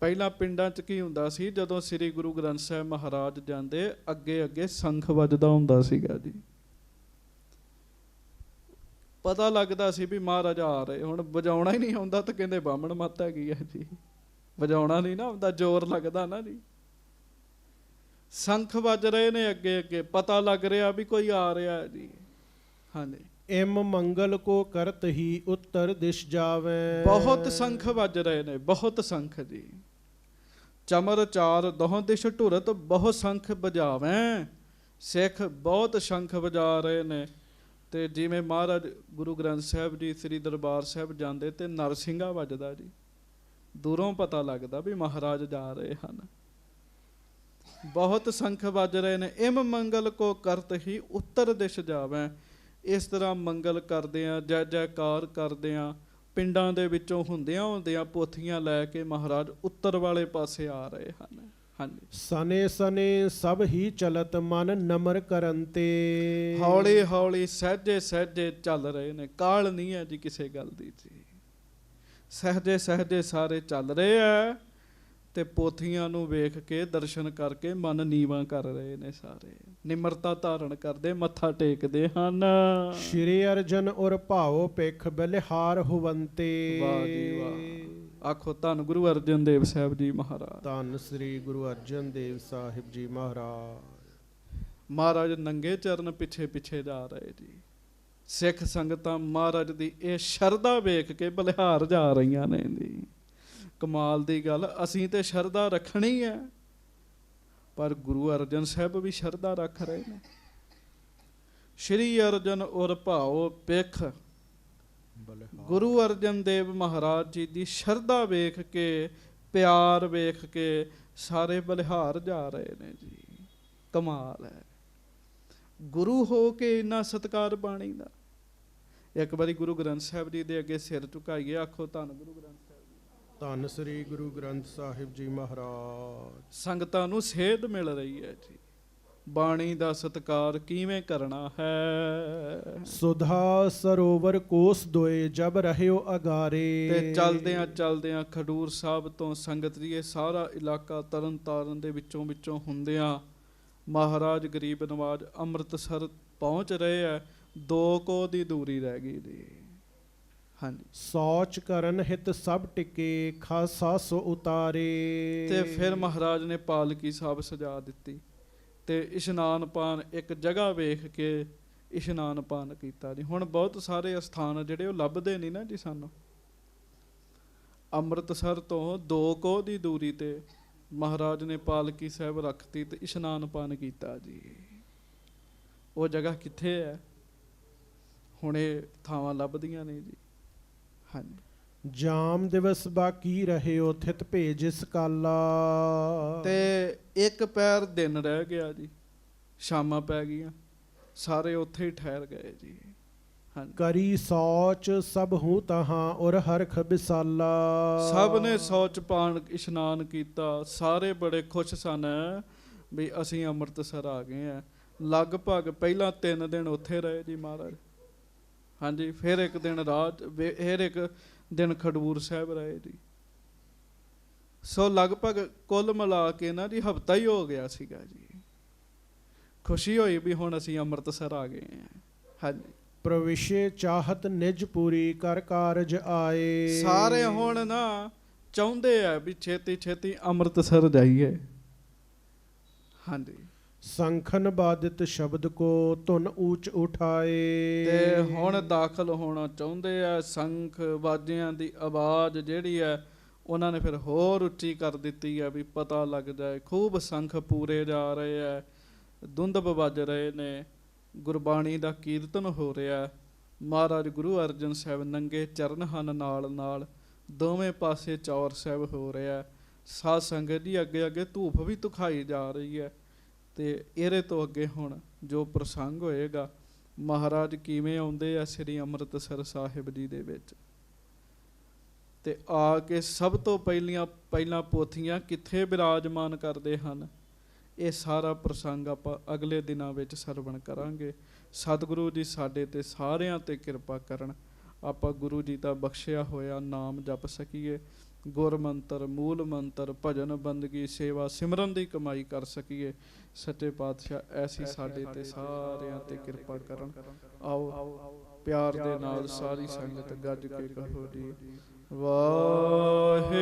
ਪਹਿਲਾਂ ਪਿੰਡਾਂ 'ਚ ਕੀ ਹੁੰਦਾ ਸੀ, ਜਦੋਂ ਸ੍ਰੀ ਗੁਰੂ ਗ੍ਰੰਥ ਸਾਹਿਬ ਮਹਾਰਾਜ ਜਾਂਦੇ ਅੱਗੇ ਅੱਗੇ ਸੰਖ ਵੱਜਦਾ ਹੁੰਦਾ ਸੀਗਾ ਜੀ। ਪਤਾ ਲੱਗਦਾ ਸੀ ਵੀ ਮਹਾਰਾਜ ਆ ਰਹੇ। ਹੁਣ ਵਜਾਉਣਾ ਹੀ ਨਹੀਂ ਆਉਂਦਾ ਤਾਂ ਕਹਿੰਦੇ ਬਾਹਮਣ ਮੱਤ ਹੈਗੀ ਹੈ ਜੀ। ਵਜਾਉਣਾ ਨਹੀਂ ਨਾ ਆਉਂਦਾ, ਜ਼ੋਰ ਲੱਗਦਾ ਨਾ ਜੀ। ਸੰਖ ਵੱਜ ਰਹੇ ਨੇ ਅੱਗੇ ਅੱਗੇ, ਪਤਾ ਲੱਗ ਰਿਹਾ ਵੀ ਕੋਈ ਆ ਰਿਹਾ ਹੈ ਜੀ। ਹਾਂਜੀ। ਇਮ ਮੰਗਲ ਕੋ ਕਰਤ ਹੀ ਉੱਤਰ ਦਿਸ਼ ਜਾਵੇ। ਬਹੁਤ ਸੰਖ ਵੱਜ ਰਹੇ ਨੇ, ਬਹੁਤ ਸੰਖ ਜੀ। ਚਮਰ ਚਾਰ ਦੋਹਾਂ ਦਿਸ਼ ਢੁਰਤ ਬਹੁਤ ਸੰਖ ਵਜਾਵੇਂ। ਸਿੱਖ ਬਹੁਤ ਸ਼ੰਖ ਵਜਾ ਰਹੇ ਨੇ। ਤੇ ਜਿਵੇਂ ਮਹਾਰਾਜ ਗੁਰੂ ਗ੍ਰੰਥ ਸਾਹਿਬ ਜੀ ਸ੍ਰੀ ਦਰਬਾਰ ਸਾਹਿਬ ਜਾਂਦੇ ਤੇ ਨਰਸਿੰਘਾ ਵੱਜਦਾ ਜੀ, ਦੂਰੋਂ ਪਤਾ ਲੱਗਦਾ ਵੀ ਮਹਾਰਾਜ ਜਾ ਰਹੇ ਹਨ। ਬਹੁਤ ਸੰਖ ਵੱਜ ਰਹੇ ਨੇ। ਇਮ ਮੰਗਲ ਕੋ ਕਰਤ ਹੀ ਉੱਤਰ ਦਿਸ਼ ਜਾਵੇਂ। ਇਸ ਤਰ੍ਹਾਂ ਮੰਗਲ ਕਰਦਿਆਂ, ਜੈ ਜੈਕਾਰ ਕਰਦਿਆਂ, ਪਿੰਡਾਂ ਦੇ ਵਿੱਚੋਂ ਹੁੰਦਿਆਂ ਪੋਥੀਆਂ ਲੈ ਕੇ ਮਹਾਰਾਜ ਉੱਤਰ ਵਾਲੇ ਪਾਸੇ ਆ ਰਹੇ ਹਨ। ਹਾਂਜੀ। ਸਨੇ ਸਨੇ ਸਭ ਹੀ ਚਲਤ ਮਨ ਨਮਰ ਕਰਨ ਤੇ। ਹੌਲੀ ਹੌਲੀ ਸਹਿਜੇ ਸਹਿਜੇ ਚੱਲ ਰਹੇ ਨੇ, ਕਾਹਲ ਨਹੀਂ ਹੈ ਜੀ ਕਿਸੇ ਗੱਲ ਦੀ ਜੀ। ਸਹਿਜੇ ਸਹਿਜੇ ਸਾਰੇ ਚੱਲ ਰਹੇ ਆ ਤੇ ਪੋਥੀਆਂ ਨੂੰ ਵੇਖ ਕੇ ਦਰਸ਼ਨ ਕਰਕੇ ਮਨ ਨੀਵਾਂ ਕਰ ਰਹੇ ਨੇ, ਸਾਰੇ ਨਿਮਰਤਾ ਧਾਰਨ ਕਰਦੇ ਮੱਥਾ ਟੇਕਦੇ ਹਨ। ਸ਼੍ਰੀ ਅਰਜਨ ਔਰ ਭਾਉ ਪਿਖ ਬਲਿਹਾਰ ਹੁਵੰਤੇ। ਵਾਹ ਜੀ ਵਾਹ। ਆਖੋ ਧੰਨ ਗੁਰੂ ਅਰਜਨ ਦੇਵ ਸਾਹਿਬ ਜੀ ਮਹਾਰਾਜ। ਧੰਨ ਸ੍ਰੀ ਗੁਰੂ ਅਰਜਨ ਦੇਵ ਸਾਹਿਬ ਜੀ ਮਹਾਰਾਜ। ਮਹਾਰਾਜ ਨੰਗੇ ਚਰਨ ਪਿੱਛੇ ਪਿੱਛੇ ਜਾ ਰਹੇ ਜੀ। ਸਿੱਖ ਸੰਗਤਾਂ ਮਹਾਰਾਜ ਦੀ ਇਹ ਸ਼ਰਧਾ ਵੇਖ ਕੇ ਬਲਿਹਾਰ ਜਾ ਰਹੀਆਂ ਨੇ ਜੀ। ਕਮਾਲ ਦੀ ਗੱਲ, ਅਸੀਂ ਤੇ ਸ਼ਰਧਾ ਰੱਖਣੀ ਹੈ, ਪਰ ਗੁਰੂ ਅਰਜਨ ਸਾਹਿਬ ਵੀ ਸ਼ਰਧਾ ਰੱਖ ਰਹੇ ਨੇ। ਸ਼੍ਰੀ ਅਰਜਨ ਔਰ ਭਾਉ ਪਿਖ, ਗੁਰੂ ਅਰਜਨ ਦੇਵ ਮਹਾਰਾਜ ਜੀ ਦੀ ਸ਼ਰਧਾ ਵੇਖ ਕੇ, ਪਿਆਰ ਵੇਖ ਕੇ ਸਾਰੇ ਬਲਿਹਾਰ ਜਾ ਰਹੇ ਨੇ ਜੀ। ਕਮਾਲ ਹੈ, ਗੁਰੂ ਹੋ ਕੇ ਇੰਨਾ ਸਤਿਕਾਰ ਬਾਣੀ ਦਾ। ਇੱਕ ਵਾਰੀ ਗੁਰੂ ਗ੍ਰੰਥ ਸਾਹਿਬ ਜੀ ਦੇ ਅੱਗੇ ਸਿਰ ਝੁਕਾਈਏ, ਆਖੋ ਧੰਨ ਗੁਰੂ ਗ੍ਰੰਥ ਸਾਹਿਬ ਜੀ। ਧੰਨ ਸ੍ਰੀ ਗੁਰੂ ਗ੍ਰੰਥ ਸਾਹਿਬ ਜੀ ਮਹਾਰਾਜ। ਸੰਗਤਾਂ ਨੂੰ ਸੇਧ ਮਿਲ ਰਹੀ ਹੈ ਜੀ, ਬਾਣੀ ਦਾ ਸਤਿਕਾਰ ਕਿਵੇਂ ਕਰਨਾ ਹੈ। ਸੁਧਾ ਸਰੋਵਰ ਕੋਸ ਦੋਏ ਜਬ ਰਹਿਓ ਅਗਾਰੇ। ਤੇ ਚਲਦਿਆਂ ਚਲਦਿਆਂ ਖਡੂਰ ਸਾਹਿਬ ਤੋਂ ਸੰਗਤ ਜੀ ਇਹ ਸਾਰਾ ਇਲਾਕਾ ਤਰਨ ਤਾਰਨ ਦੇ ਵਿੱਚੋਂ ਹੁੰਦਿਆਂ ਮਹਾਰਾਜ ਗਰੀਬ ਨਵਾਜ ਅੰਮ੍ਰਿਤਸਰ ਪਹੁੰਚ ਰਹੇ ਹੈ। 2 ਕੋਹ ਦੀ ਦੂਰੀ ਰਹਿ ਗਈ ਜੀ। ਹਾਂਜੀ, ਸੌਚ ਕਰਨ ਹਿਤ ਸਭ ਟਿਕੇ ਖਾਸਾ ਸੋ ਉਤਾਰੇ। ਤੇ ਫਿਰ ਮਹਾਰਾਜ ਨੇ ਪਾਲਕੀ ਸਾਹਿਬ ਸਜਾ ਦਿੱਤੀ ਤੇ ਇਸ਼ਨਾਨ ਪਾਨ ਇੱਕ ਜਗ੍ਹਾ ਵੇਖ ਕੇ ਇਸ਼ਨਾਨ ਪਾਨ ਕੀਤਾ ਜੀ। ਹੁਣ ਬਹੁਤ ਸਾਰੇ ਅਸਥਾਨ ਜਿਹੜੇ ਉਹ ਲੱਭਦੇ ਨਹੀਂ ਨਾ ਜੀ ਸਾਨੂੰ। ਅੰਮ੍ਰਿਤਸਰ ਤੋਂ 2 ਕੋਹ ਦੀ ਦੂਰੀ ਤੇ ਮਹਾਰਾਜ ਨੇ ਪਾਲਕੀ ਸਾਹਿਬ ਰੱਖਤੀ ਤੇ ਇਸ਼ਨਾਨ ਪਾਨ ਕੀਤਾ ਜੀ। ਉਹ ਜਗ੍ਹਾ ਕਿੱਥੇ ਹੈ? ਹੁਣ ਇਹ ਥਾਵਾਂ ਲੱਭਦੀਆਂ ਨੇ ਜੀ। ਹਾਂਜੀ, ਜਾਮ ਦਿਵਸ ਬਾਕੀ ਰਹਿਓ ਥਿਤ ਭੇਜਿਸ ਕਾਲਾ। ਤੇ ਇੱਕ ਪੈਰ ਦਿਨ ਰਹਿ ਗਿਆ ਜੀ, ਸ਼ਾਮਾਂ ਪੈ ਗਈਆਂ, ਸਾਰੇ ਉੱਥੇ ਹੀ ਠਹਿਰ ਗਏ ਜੀ। ਹਾਂਜੀ, ਕਰੀ ਸੌਚ ਸਭ ਹੂੰ ਤਹਾਂ ਔਰ ਹਰਖ ਬਿਸਾਲਾ। ਸਭ ਨੇ ਸੌਚ ਪਾਣ ਇਸ਼ਨਾਨ ਕੀਤਾ, ਸਾਰੇ ਬੜੇ ਖੁਸ਼ ਸਨ ਵੀ ਅਸੀਂ ਅੰਮ੍ਰਿਤਸਰ ਆ ਗਏ ਆ। ਲਗਭਗ ਪਹਿਲਾਂ 3 ਦਿਨ ਉੱਥੇ ਰਹੇ ਜੀ ਮਹਾਰਾਜ। ਹਾਂਜੀ, ਫਿਰ ਇੱਕ ਦਿਨ ਰਾਤ, ਫਿਰ ਇੱਕ ਦਿਨ ਖਡੂਰ ਸਾਹਿਬ ਰਹੇ ਜੀ। ਸੋ ਲਗਭਗ ਕੁੱਲ ਮਿਲਾ ਕੇ ਨਾ ਜੀ ਹਫ਼ਤਾ ਹੀ ਹੋ ਗਿਆ ਸੀਗਾ ਜੀ। ਖੁਸ਼ੀ ਹੋਈ ਵੀ ਹੁਣ ਅਸੀਂ ਅੰਮ੍ਰਿਤਸਰ ਆ ਗਏ ਹਾਂ। ਹਾਂਜੀ, ਪ੍ਰਵਿਸ਼ੇ ਚਾਹਤ ਨਿਜ ਪੂਰੀ ਕਰ ਕਾਰਜ ਆਏ। ਸਾਰੇ ਹੁਣ ਨਾ ਚਾਹੁੰਦੇ ਆ ਵੀ ਛੇਤੀ ਛੇਤੀ ਅੰਮ੍ਰਿਤਸਰ ਜਾਈਏ। ਹਾਂਜੀ, ਸੰਖਨ ਬਾਦਿਤ ਸ਼ਬਦ ਕੋ ਧੁਨ ਊਚ ਉਠਾਏ। ਤੇ ਹੁਣ ਦਾਖਲ ਹੋਣਾ ਚਾਹੁੰਦੇ ਆ। ਸੰਖ ਬਾਜਿਆਂ ਦੀ ਆਵਾਜ਼ ਜਿਹੜੀ ਹੈ ਉਹਨਾਂ ਨੇ ਫਿਰ ਹੋਰ ਉੱਚੀ ਕਰ ਦਿੱਤੀ ਹੈ ਵੀ ਪਤਾ ਲੱਗ ਜਾਏ। ਖੂਬ ਸੰਖ ਪੂਰੇ ਜਾ ਰਹੇ ਆ, ਦੁੰਦਬ ਵੱਜ ਰਹੇ ਨੇ, ਗੁਰਬਾਣੀ ਦਾ ਕੀਰਤਨ ਹੋ ਰਿਹਾ। ਮਹਾਰਾਜ ਗੁਰੂ ਅਰਜਨ ਸਾਹਿਬ ਨੰਗੇ ਚਰਨ ਹਨ, ਨਾਲ ਨਾਲ ਦੋਵੇਂ ਪਾਸੇ ਚੌਰ ਸਾਹਿਬ ਹੋ ਰਿਹਾ। ਸਾਧ ਸੰਗਤ ਦੀ ਅੱਗੇ ਅੱਗੇ ਧੂਫ ਵੀ ਧੁਖਾਈ ਜਾ ਰਹੀ ਹੈ। ਤੇ ਇਹਦੇ ਤੋਂ ਅੱਗੇ ਹੁਣ ਜੋ ਪ੍ਰਸੰਗ ਹੋਏਗਾ, ਮਹਾਰਾਜ ਕਿਵੇਂ ਆਉਂਦੇ ਆ ਸ੍ਰੀ ਅੰਮ੍ਰਿਤਸਰ ਸਾਹਿਬ ਜੀ ਦੇ ਵਿੱਚ, ਤੇ ਆ ਕੇ ਸਭ ਤੋਂ ਪਹਿਲਾਂ ਪੋਥੀਆਂ ਕਿੱਥੇ ਬਿਰਾਜਮਾਨ ਕਰਦੇ ਹਨ, ਇਹ ਸਾਰਾ ਪ੍ਰਸੰਗ ਆਪਾਂ ਅਗਲੇ ਦਿਨਾਂ ਵਿੱਚ ਸਰਵਣ ਕਰਾਂਗੇ। ਸਤਿਗੁਰੂ ਜੀ ਸਾਡੇ ਤੇ ਸਾਰਿਆਂ ਤੇ ਕਿਰਪਾ ਕਰਨ, ਆਪਾਂ ਗੁਰੂ ਜੀ ਦਾ ਬਖਸ਼ਿਆ ਹੋਇਆ ਨਾਮ ਜਪ ਸਕੀਏ, ਗੁਰ ਮੰਤਰ, ਮੂਲ ਮੰਤਰ, ਭਜਨ ਬੰਦਗੀ, ਸੇਵਾ ਸਿਮਰਨ ਦੀ ਕਮਾਈ ਕਰ ਸਕੀਏ। ਸੱਚੇ ਪਾਤਸ਼ਾਹ ਐਸੀ ਸਾਡੇ ਤੇ ਸਾਰਿਆਂ ਤੇ ਕਿਰਪਾ ਕਰਨ। ਆਓ ਪਿਆਰ ਦੇ ਨਾਲ ਸਾਰੀ ਸੰਗਤ ਗੱਜ ਕੇ ਕਹੋ ਜੀ, ਵਾਹਿਗੁਰੂ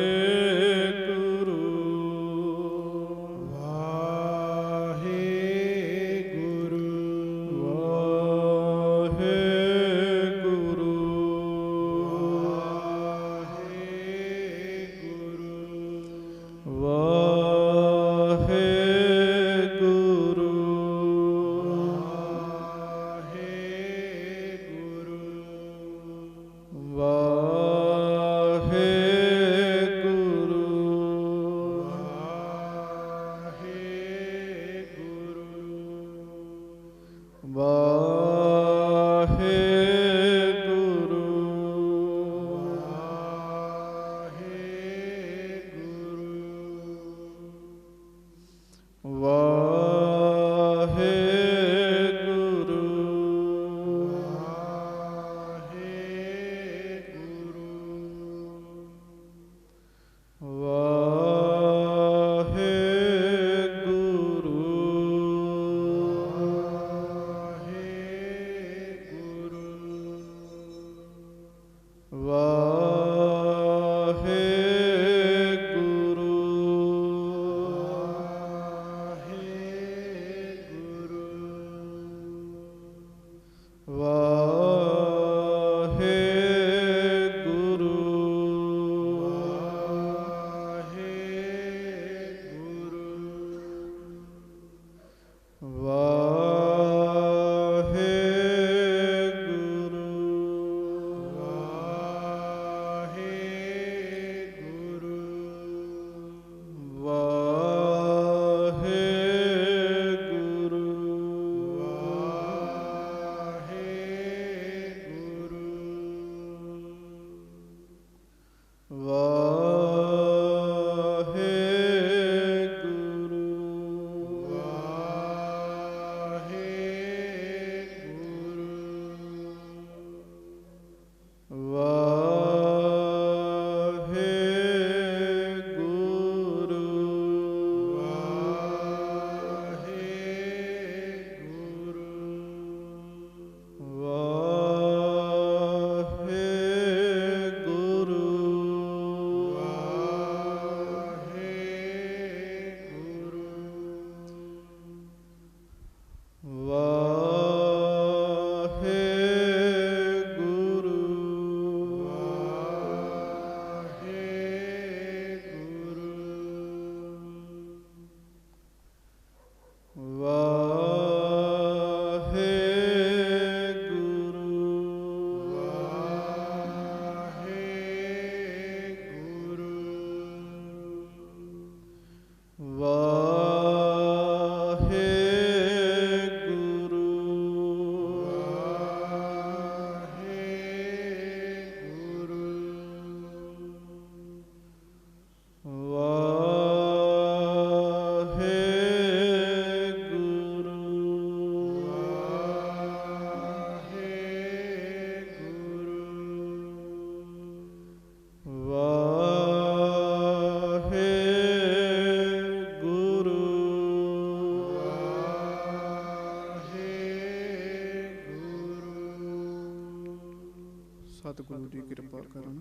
ਸਤਿਗੁਰੂ ਦੀ ਕਿਰਪਾ ਕਰਨ।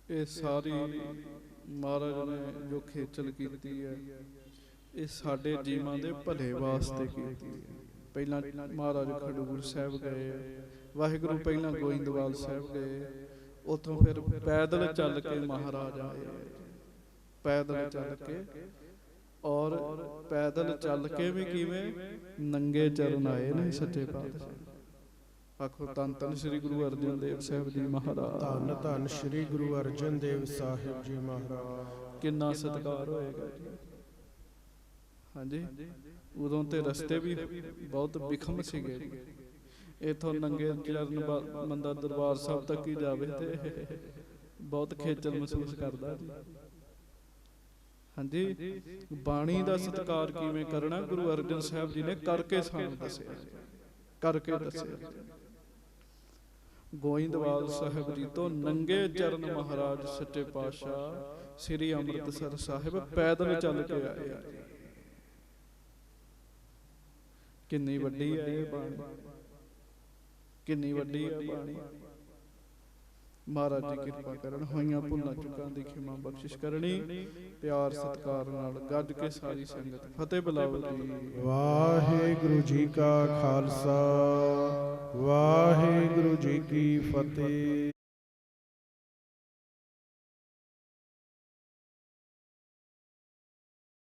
ਇਹ ਸਾਰੀ ਮਹਾਰਾਜ ਨੇ ਜੋ ਖੇਚਲ ਕੀਤੀ ਹੈ, ਇਹ ਸਾਡੇ ਜੀਵਾਂ ਦੇ ਭਲੇ ਵਾਸਤੇ ਕੀਤੀ ਹੈ। ਪਹਿਲਾਂ ਮਹਾਰਾਜ ਖਡੂਰ ਸਾਹਿਬ ਗਏ, ਵਾਹਿਗੁਰੂ ਪਹਿਲਾਂ ਗੋਇੰਦਵਾਲ ਸਾਹਿਬ ਗਏ, ਉੱਥੋਂ ਫਿਰ ਪੈਦਲ ਚੱਲ ਕੇ ਮਹਾਰਾਜ ਆਏ, ਪੈਦਲ ਚੱਲ ਕੇ। ਔਰ ਪੈਦਲ ਚੱਲ ਕੇ ਵੀ ਕਿਵੇਂ, ਨੰਗੇ ਚਰਨ ਆਏ ਨੇ ਸੱਚੇ ਪਾਤਸ਼ਾਹ। ਆਖੋ ਧੰਨ ਧੰਨ ਸ੍ਰੀ ਗੁਰੂ ਅਰਜਨ ਦੇਵ ਸਾਹਿਬ ਜੀ ਮਹਾਰਾਜ। ਧੰਨ ਧੰਨ ਸ੍ਰੀ ਗੁਰੂ ਅਰਜਨ ਦੇਵ ਸਾਹਿਬ ਜੀ ਮਹਾਰਾਜ। ਕਿੰਨਾ ਸਤਿਕਾਰ ਹੋਏਗਾ ਜੀ। ਹਾਂਜੀ, ਉਦੋਂ ਤੇ ਰਸਤੇ ਵੀ ਬਹੁਤ ਵਿਖਮ ਸੀਗੇ। ਇਥੋਂ ਨੰਗੇ ਚਰਨ ਬੰਦਾ ਦਰਬਾਰ ਸਾਹਿਬ ਤੱਕ ਹੀ ਜਾਵੇ ਤੇ ਬਹੁਤ ਖੇਚਲ ਮਹਿਸੂਸ ਕਰਦਾ ਜੀ। ਹਾਂਜੀ, ਬਾਣੀ ਦਾ ਸਤਿਕਾਰ ਕਿਵੇਂ ਕਰਨਾ ਗੁਰੂ ਅਰਜਨ ਸਾਹਿਬ ਜੀ ਨੇ ਕਰਕੇ ਸਾਨੂੰ ਦੱਸਿਆ, ਕਰਕੇ ਦੱਸਿਆ। ਗੋਇੰਦਵਾਲ ਸਾਹਿਬ ਜੀ ਤੋਂ ਨੰਗੇ ਚਰਨ ਮਹਾਰਾਜ ਸੱਚੇ ਪਾਤਸ਼ਾਹ ਸ੍ਰੀ ਅੰਮ੍ਰਿਤਸਰ ਸਾਹਿਬ ਪੈਦਲ ਚੱਲ ਕੇ ਆਏ। ਕਿੰਨੀ ਵੱਡੀ ਹੈ ਇਹ ਬਾਣੀ, ਕਿੰਨੀ ਵੱਡੀ ਹੈ ਬਾਣੀ। ਮਹਾਰਾਜ ਜੀ ਕਿਰਪਾ ਕਰਨ, ਹੋਈਆਂ ਭੁੱਲਾਂ ਚੁੱਕਾਂ ਦੀ ਖਿਮਾ ਬਖਸ਼ਿਸ਼ ਕਰਨੀ। ਪਿਆਰ ਸਤਿਕਾਰ ਨਾਲ ਗੱਜ ਕੇ ਸਾਰੀ ਸੰਗਤ ਫਤਿਹ ਬੁਲਾਓ ਜੀ। ਵਾਹਿਗੁਰੂ ਜੀ ਕਾ ਖਾਲਸਾ, ਵਾਹਿਗੁਰੂ ਜੀ ਕੀ ਫਤਿਹ।